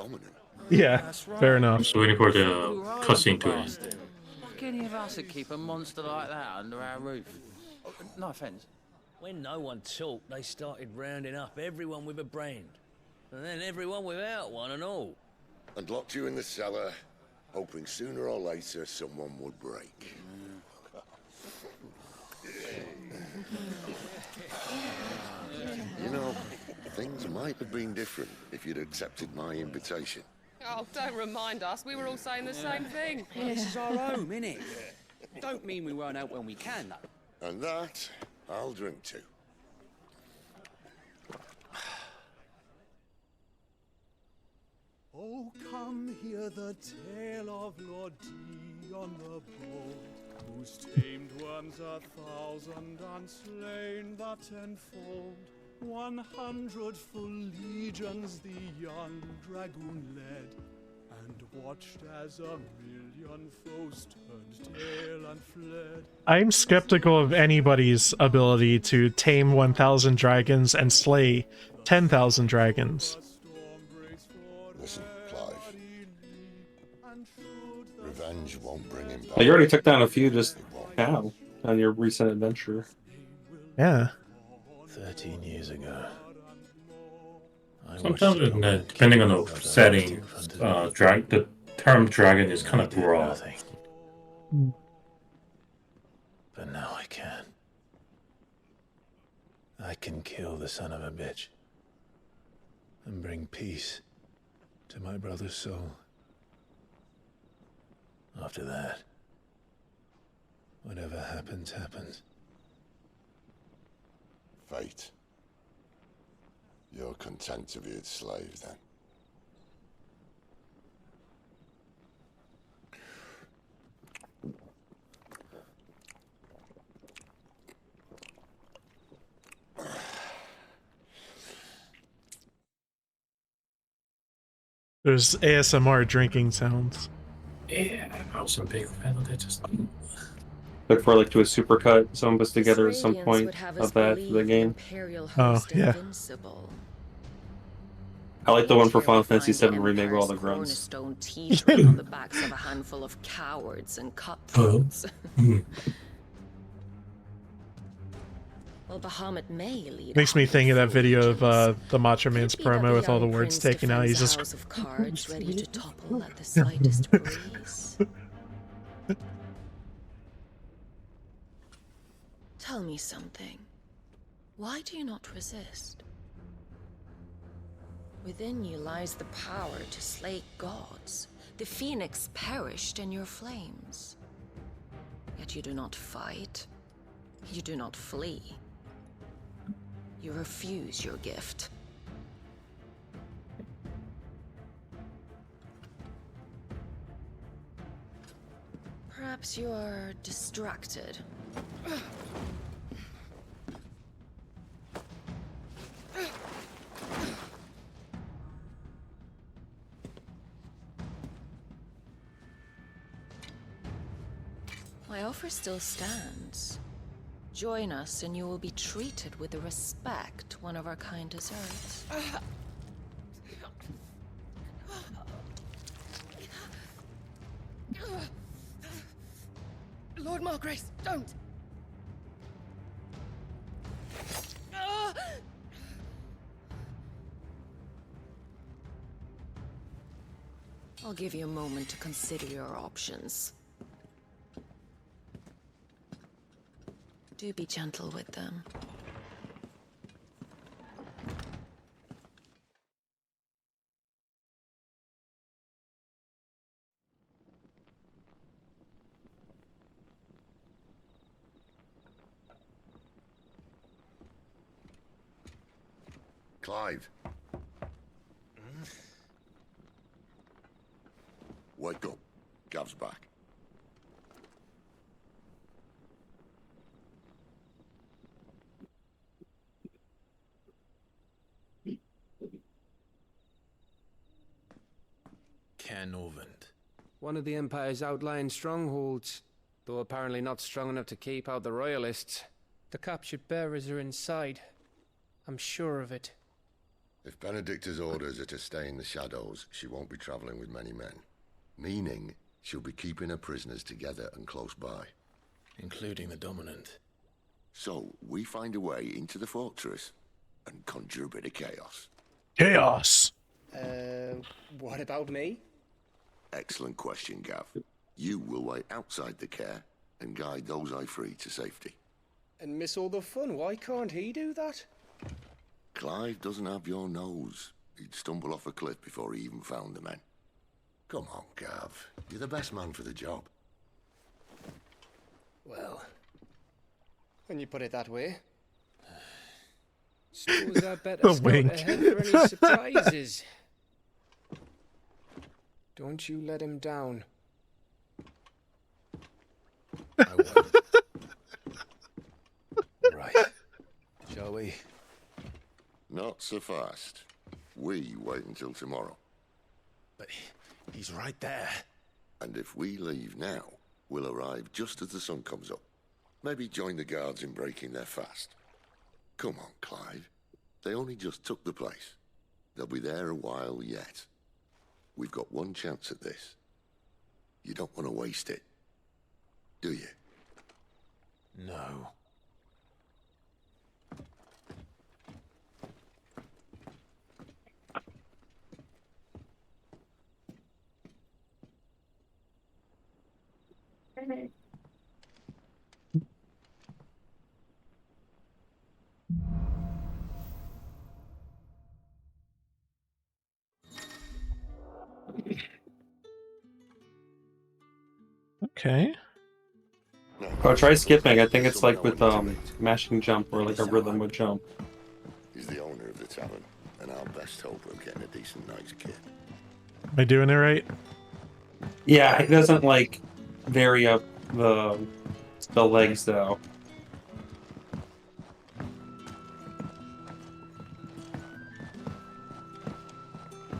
Yeah, fair enough. I'm just waiting for the cutscene to end. Like any of us would keep a monster like that under our roof. No offense. When no one talked, they started rounding up everyone with a brain. And then everyone without one and all. And locked you in the cellar, hoping sooner or later someone would break. You know, things might have been different if you'd accepted my invitation. Oh, don't remind us. We were all saying the same thing. Well, this is our home, innit? Don't mean we won't out when we can, though. And that, I'll drink to. Oh, come hear the tale of Lord D on the bold, whose tamed worms 1,000 unslain the tenfold. 100 full legions the young dragoon led, and watched as 1,000,000 foes turned tail and fled. I'm skeptical of anybody's ability to tame 1,000 dragons and slay 10,000 dragons. Listen, Clive. Revenge won't bring him back. You already took down a few just now on your recent adventure. Yeah. 13 years ago. Sometimes, depending on the setting, the term dragon is kind of broad. But now I can. I can kill the son of a bitch and bring peace to my brother's soul. After that, whatever happens, happens. Fate. You're content to be its slave, then? There's ASMR drinking sounds. Yeah, I was a big fan of that. Just Look for like to a supercut someone puts together at some point of that for the game. Oh yeah. I like the one for Final Fantasy VII Remake with all the grunts. On the backs of a handful of cowards and cutthroats. Well, Bahamut may lead. Makes me think of that video of the Macho Man's promo with all the words taken out. He's just of cards ready to topple at the slightest breeze. Tell me something. Why do you not resist? Within you lies the power to slay gods. The phoenix perished in your flames. Yet you do not fight. You do not flee. You refuse your gift. Perhaps you are distracted. My offer still stands. Join us and you will be treated with the respect one of our kind deserves. Lord Margrace, don't! I'll give you a moment to consider your options. Do be gentle with them. Clive. Wake up. Gav's back. Canovant. One of the Empire's outlying strongholds, though apparently not strong enough to keep out the Royalists. The captured bearers are inside. I'm sure of it. If Benedikta's orders are to stay in the shadows, she won't be traveling with many men. Meaning, she'll be keeping her prisoners together and close by. Including the Dominant. So, we find a way into the fortress and conjure a bit of chaos. Chaos! What about me? Excellent question, Gav. You will wait outside the care and guide those I free to safety. And miss all the fun. Why can't he do that? Clive doesn't have your nose. He'd stumble off a cliff before he even found the men. Come on, Gav. You're the best man for the job. Well, when you put it that way. Suppose I better A scout wink. ahead for any surprises. Don't you let him down. I won't. Right. Shall we? Not so fast. We wait until tomorrow. But he's right there. And if we leave now, we'll arrive just as the sun comes up. Maybe join the guards in breaking their fast. Come on, Clive. They only just took the place. They'll be there a while yet. We've got one chance at this. You don't want to waste it, do you? No. Okay. Oh, try skipping. I think it's like with mashing jump or like a rhythm with jump. He's the owner of the tavern, and our best hope of getting a decent night's kit. Am I doing it right? Yeah, he doesn't like vary up the legs though.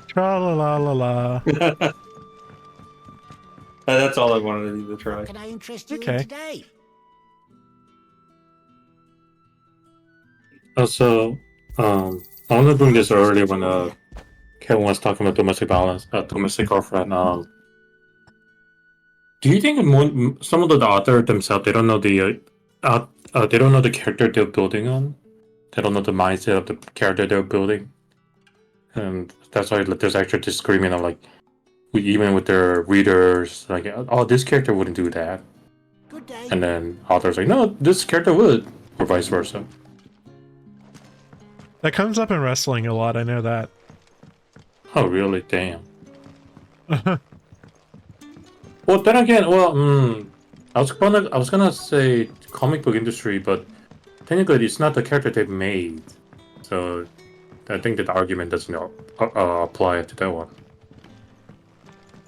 Tra la la la la. That's all I wanted you to try. Can I interest you Okay. in today? Also, I want to bring this earlier when Kevin was talking about domestic violence, domestic girlfriend. Do you think some of the author themselves they don't know the character they're building on? They don't know the mindset of the character they're building, and that's why there's actually disagreement of like, even with their readers, like, oh, this character wouldn't do that, Good day. and then authors like, no, this character would, or vice versa. That comes up in wrestling a lot, I know that. Oh, really? Damn. Well, then again, I was gonna say comic book industry, but technically it's not the character they've made, so I think that the argument doesn't apply to that one.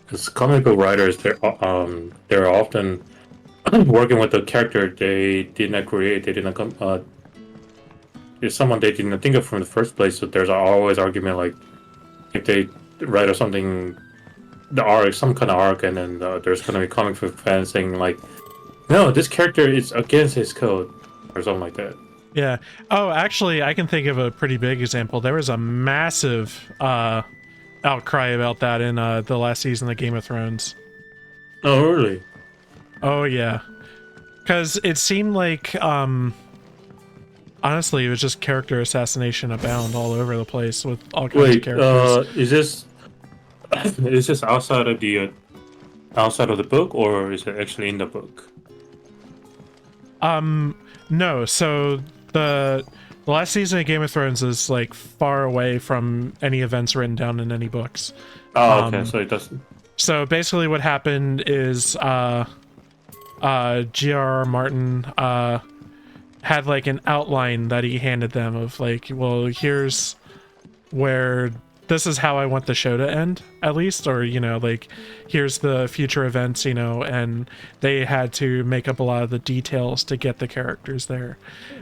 Because comic book writers, they're often working with the character they did not create. They did not come. It's someone they didn't think of from the first place. So there's always argument like if they write or something, the arc, some kind of arc, and then there's gonna be comic book fans saying like, no, this character is against his code or something like that. Yeah. Oh, actually, I can think of a pretty big example. There was a massive outcry about that in the last season of Game of Thrones. Oh, really? Oh, yeah. Because it seemed like, honestly, it was just character assassination abound all over the place with all kinds of characters. Is this outside of the book, or is it actually in the book? No. So the last season of Game of Thrones is like far away from any events written down in any books. Oh, okay. So it doesn't. So basically, what happened is G.R.R. Martin had like an outline that he handed them of like, well, here's where this is how I want the show to end, at least, or, you know, like, here's the future events, you know, and they had to make up a lot of the details to get the characters there,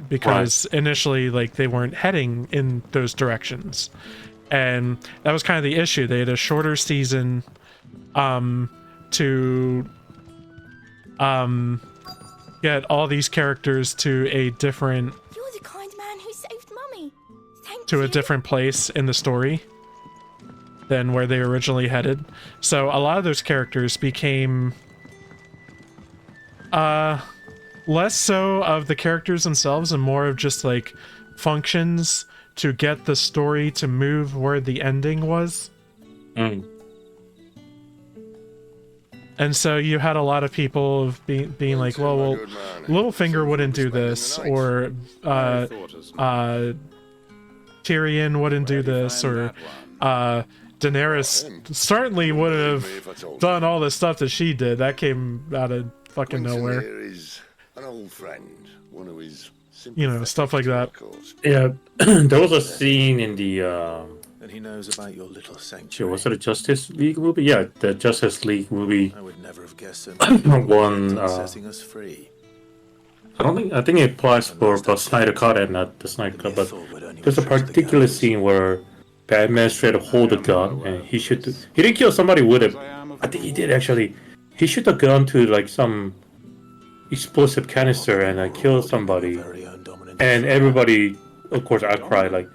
because initially, like, they weren't heading in those directions, and that was kind of the issue. They had a shorter season to get all these characters to a different You're the kind man who saved Mummy. Thank to you. a different place in the story than where they originally headed. So a lot of those characters became less so of the characters themselves and more of just like functions to get the story to move where the ending was. And so you had a lot of people being like, well, Littlefinger wouldn't do this, or Tyrion wouldn't do this, or Daenerys certainly would have done all the stuff that she did. That came out of fucking nowhere. Is an old friend, one of his, you know, stuff like that. Yeah, there was a scene in the And he knows about your little sanctuary. was it a Justice League movie? Yeah, the Justice League movie. I would never have guessed it. One setting us free. I think it applies for Snyder Cut and not the Snyder Cut, but there's a particular scene where Batman straight up hold a gun and he didn't kill somebody with it. I think he did actually. He shoot a gun to like some explosive canister and killed somebody. And everybody, of course, outcry like,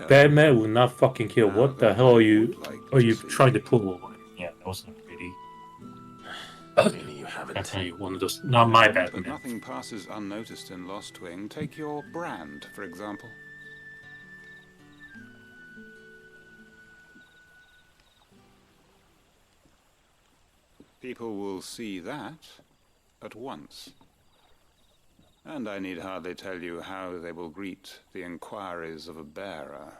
Batman will not fucking kill. What the hell are you trying to pull? Yeah, that wasn't pretty. You haven't. I tell you, one of those. Not my Batman. But nothing passes unnoticed in Lost Wing. Take your brand, for example. People will see that at once. And I need hardly tell you how they will greet the inquiries of a bearer.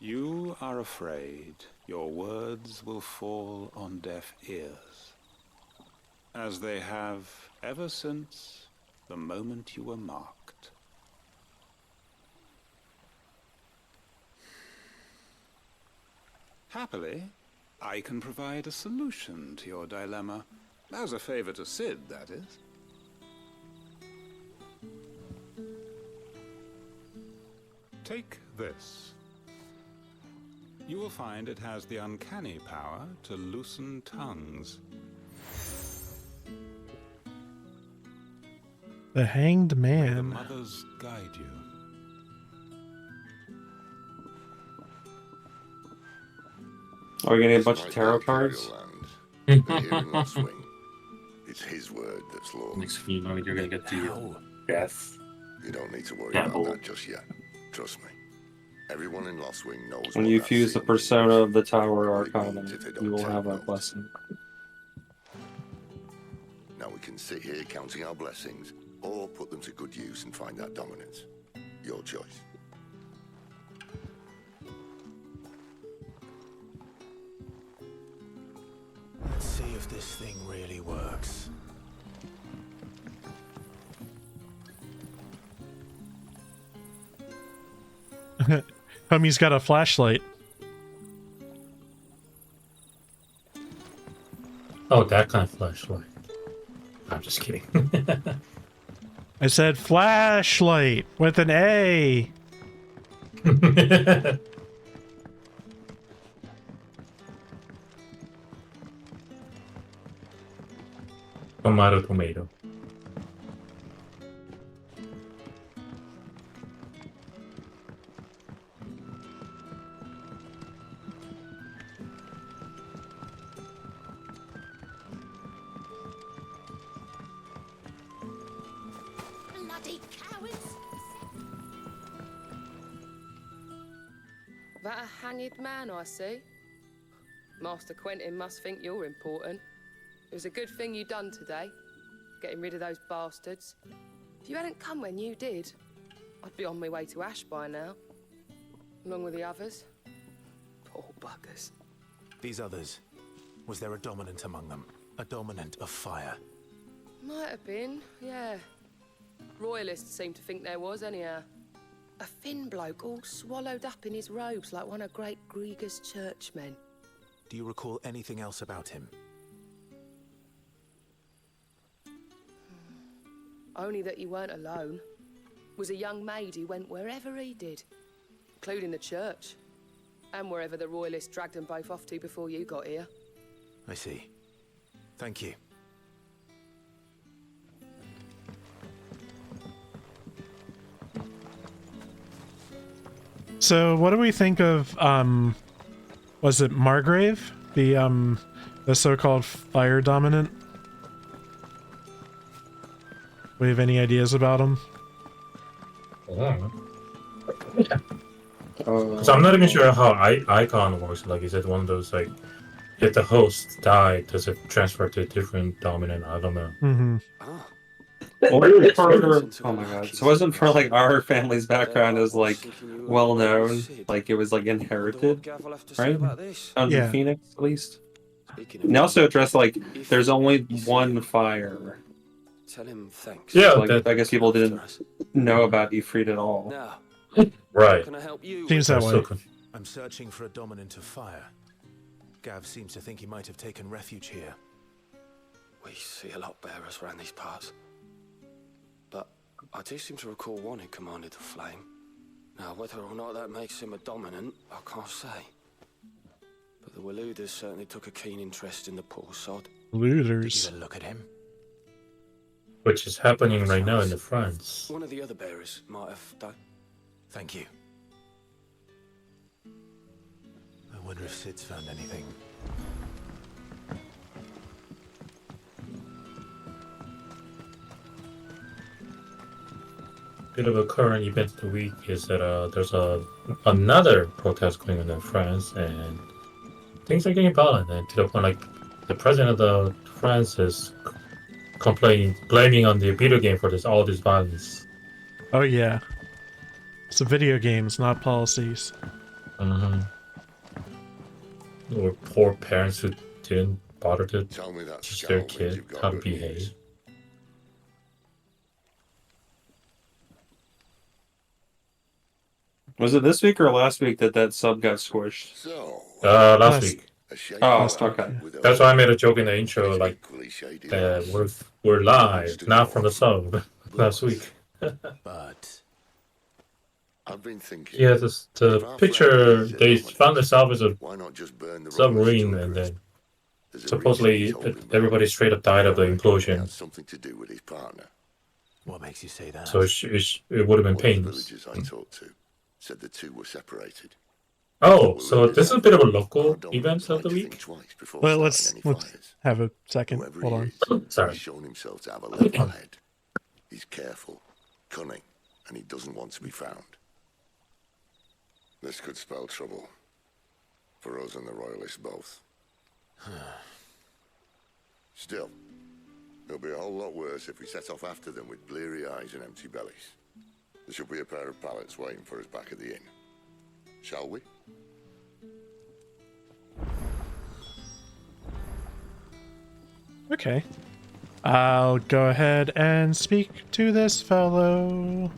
You are afraid your words will fall on deaf ears, as they have ever since the moment you were marked. Happily, I can provide a solution to your dilemma, as a favor to Sid, that is. Take this. You will find it has the uncanny power to loosen tongues. The Hanged Man. The mothers guide you. Are we getting a bunch of tarot cards? Here in Lost Wing, it's his word that's law. Next thing you know, you're gonna get to death. You don't need to worry about that just yet. Trust me. Everyone in Lost Wing knows. When you fuse the persona of the Tower Arcana, you will have a blessing. Now we can sit here counting our blessings, or put them to good use and find that dominance. Your choice. Let's see if this thing really works. Homie's got a flashlight. Oh, that kind of flashlight. I'm just kidding. I said flashlight with an A. Tomato. Bloody cowards! That a hanged man I see? Master Quentin must think you're important. It was a good thing you done today, getting rid of those bastards. If you hadn't come when you did, I'd be on my way to Ash by now, along with the others. Poor buggers. These others, was there a dominant among them? A dominant of fire? Might have been, yeah. Royalists seem to think there was, anyhow. A thin bloke all swallowed up in his robes like one of Great Grieger's churchmen. Do you recall anything else about him? Only that he weren't alone. Was a young maid who went wherever he did, including the church, and wherever the royalists dragged them both off to before you got here. I see. Thank you. So what do we think of was it Margrave? The so-called fire dominant? We have any ideas about him? So I'm not even sure how icon works. Like, is it one of those, like, if the host died, does it transfer to a different dominant? I don't know. Mm-hmm. Oh my god. So it wasn't for like our family's background is like well known, like it was like inherited, right? Under Phoenix at least. And they also addressed like there's only one fire. Tell him thanks. Yeah, so, like, I guess people didn't know about Ifrit at all. Right. Can I help you? Seems that way. I'm searching for a dominant of fire. Gav seems to think he might have taken refuge here. We see a lot bearers around these parts. But I do seem to recall one who commanded the flame. Now, whether or not that makes him a dominant, I can't say. But the Waluders certainly took a keen interest in the poor sod. Looters. Did you look at him? Which is happening right now in the France. One of the other bearers might have done. Thank you. I wonder if Sid's found anything. Bit of a current event of the week is that there's another protest going on in France, and things are getting violent, and to the point like the president of France is blaming on the video game for all this violence. Oh yeah, it's the video games, not policies. Mm-hmm. Or poor parents who didn't bother to teach their kid how to behave. Was it this week or last week that sub got squished? Last week. Oh, okay. That's why I made a joke in the intro, like we're live, not from the sub last week. But I've been thinking. Yeah, the picture they found the salvage of submarine, and then supposedly everybody straight up died of the implosion. Something to do with his partner. What makes you say that? So it would have been painless. Villagers I talked to said the two were separated. Oh, so this is a bit of a local event of the week. Well, let's have a second. Hold on. Sorry. He's shown himself to have a level head. He's careful, cunning, and he doesn't want to be found. This could spell trouble for us and the Royalists both. Still, it'll be a whole lot worse if we set off after them with bleary eyes and empty bellies. There should be a pair of pallets waiting for us back at the inn. Shall we? Okay. I'll go ahead and speak to this fellow.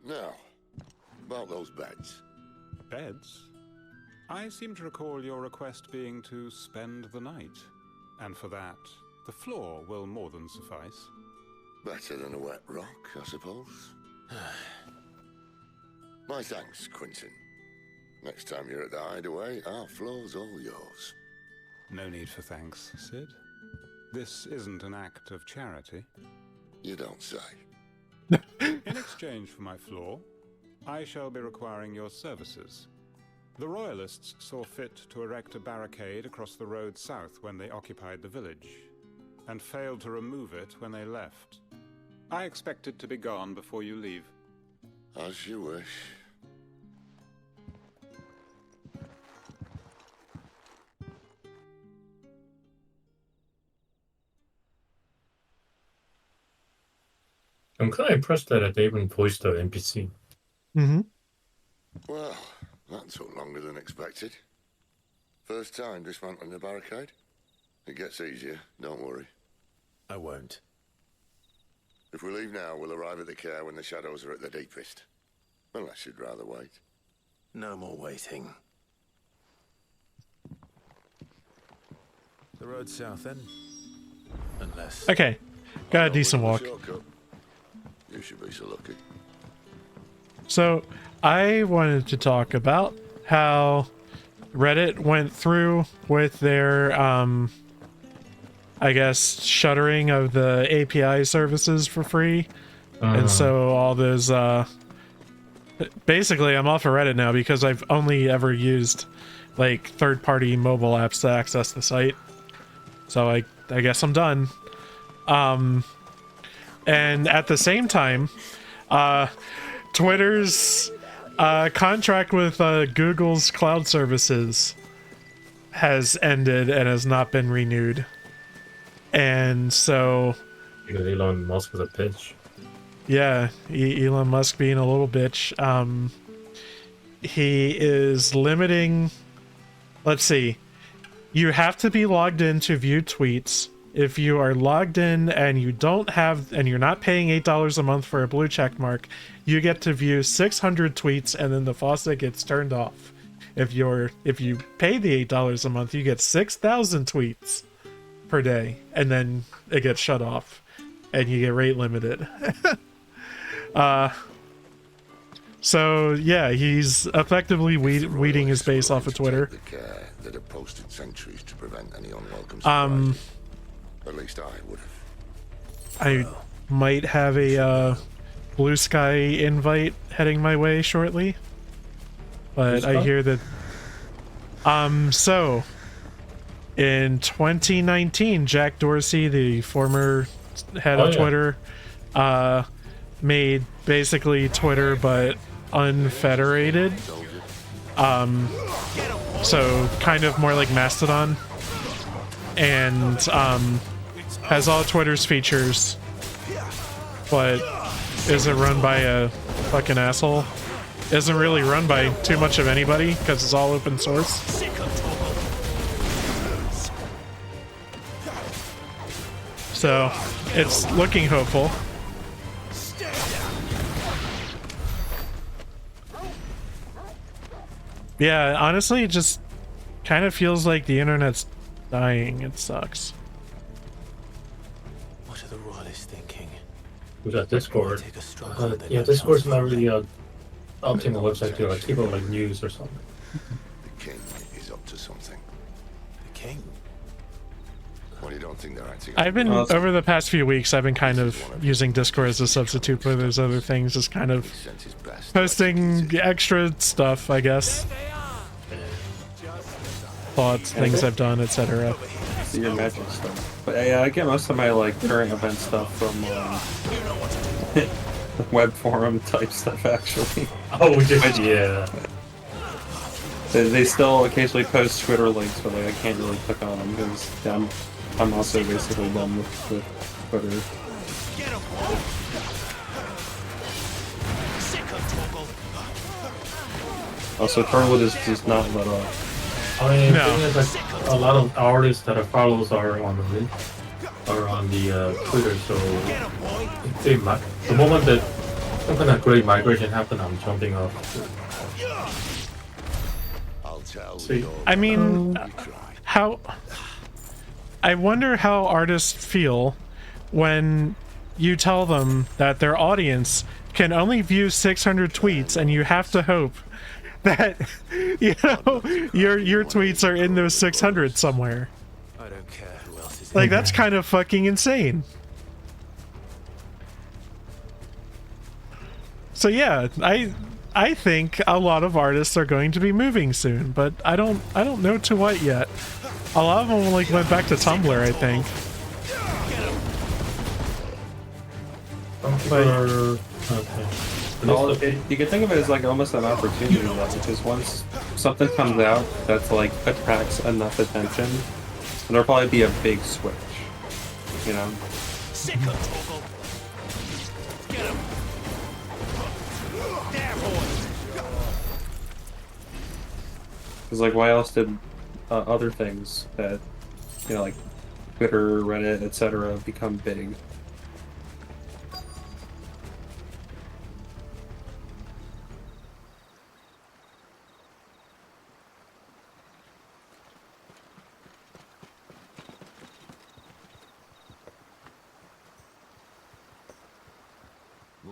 Now, about those beds. Beds? I seem to recall your request being to spend the night. And for that, the floor will more than suffice. Better than a wet rock, I suppose. My thanks, Quentin. Next time you're at the hideaway, our floor's all yours. No need for thanks, Sid. This isn't an act of charity. You don't say. In exchange for my floor, I shall be requiring your services. The Royalists saw fit to erect a barricade across the road south when they occupied the village, and failed to remove it when they left. I expect it to be gone before you leave. As you wish. I'm kind of impressed that they even voiced the NPC. Mm-hmm. Well, that took longer than expected. First time dismantling the barricade? It gets easier, don't worry. I won't. If we leave now, we'll arrive at the care when the shadows are at the deepest. Unless you'd rather wait. No more waiting. The road south then. Unless... Okay. Got a decent walk. You should be so lucky. So, I wanted to talk about how Reddit went through with their, I guess, shuttering of the API services for free. And so all those, basically I'm off of Reddit now because I've only ever used, like, third-party mobile apps to access the site. So I guess I'm done. And at the same time, Twitter's contract with Google's cloud services has ended and has not been renewed. And so... Because Elon Musk was a bitch. Yeah, Elon Musk being a little bitch. He is limiting... Let's see. You have to be logged in to view tweets. If you are logged in and you don't have, and you're not paying $8 a month for a blue check mark, you get to view 600 tweets and then the faucet gets turned off. If you pay the $8 a month, you get 6,000 tweets per day and then it gets shut off and you get rate limited. So yeah, he's effectively weeding his base off of Twitter. That have posted sentries to prevent any unwelcome surprises. At least I would have. I might have a Blue Sky invite heading my way shortly, but I hear that. So in 2019, Jack Dorsey, the former head of Twitter, made basically Twitter but unfederated. So kind of more like Mastodon, and has all Twitter's features, but isn't run by a fucking asshole. Isn't really run by too much of anybody because it's all open source. So it's looking hopeful. Yeah, honestly, it just kind of feels like the internet's dying. It sucks. What are the royalists thinking? We got Discord. Yeah, Discord's not really a optimal website to like keep up like news or something. The king is up to something. The king? Well, you don't think they're acting? I've been over the past few weeks. I've been kind of using Discord as a substitute for those other things, just kind of posting extra stuff, I guess. Thoughts, things I've done, etc. Your magic stuff. But yeah, I get most of my like current event stuff from web forum type stuff actually. Oh, yeah. They still occasionally post Twitter links, but like I can't really click on them because I'm also basically done with Twitter. Also, Turnwood is just not let off. I mean, the thing is, like, a lot of artists that I follow are on the Twitter, so the moment that some kind of great migration happens, I'm jumping off. See, I mean, I wonder how artists feel when you tell them that their audience can only view 600 tweets and you have to hope that, you know, your tweets are in those 600 somewhere. I don't care who else is like, that's kind of fucking insane. So yeah, I think a lot of artists are going to be moving soon, but I don't know to what yet. A lot of them like went back to Tumblr, I think. Well, you can think of it as like almost an opportunity, though, because once something comes out that's like attracts enough attention, there'll probably be a big switch, you know? Because like, why else did other things that, you know, like Twitter, Reddit, etc., become big?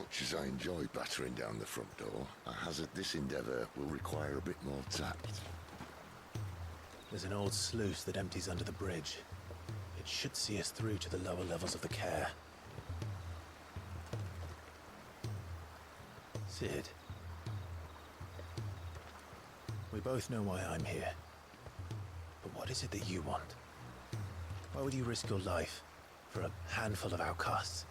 much as I enjoy battering down the front door, I hazard this endeavour will require a bit more tact. There's an old sluice that empties under the bridge. It should see us through to the lower levels of the care. Sid. We both know why I'm here. But what is it that you want? Why would you risk your life for a handful of outcasts?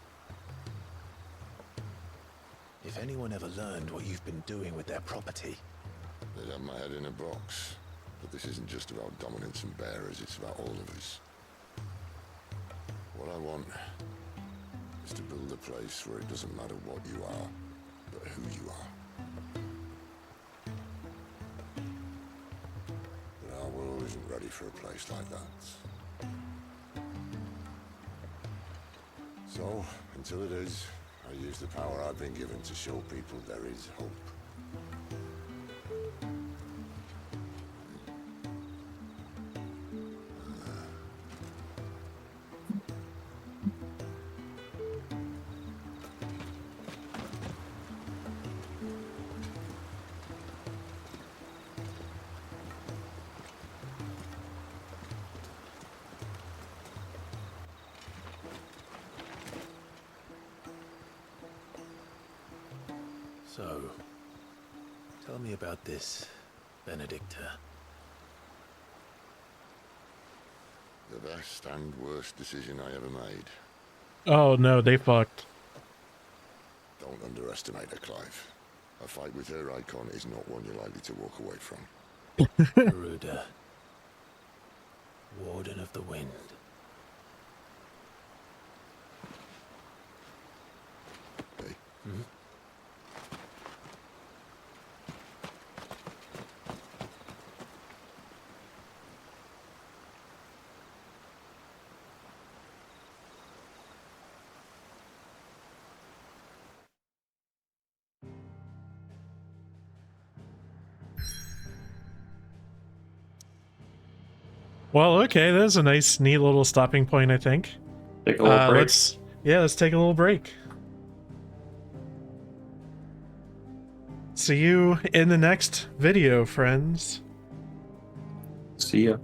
If anyone ever learned what you've been doing with their property... They'd have my head in a box. But this isn't just about dominance and bearers, it's about all of us. What I want is to build a place where it doesn't matter what you are, but who you are. But our world isn't ready for a place like that. So, until it is, I use the power I've been given to show people there is hope. So, tell me about this, Benedikta. The best and worst decision I ever made. Oh no, they fucked. Don't underestimate her, Clive. A fight with her icon is not one you're likely to walk away from. Garuda. Warden of the Wind. Hey. Hmm? Well, okay, that's a nice, neat little stopping point, I think. Take a little break. Let's take a little break. See you in the next video, friends. See ya.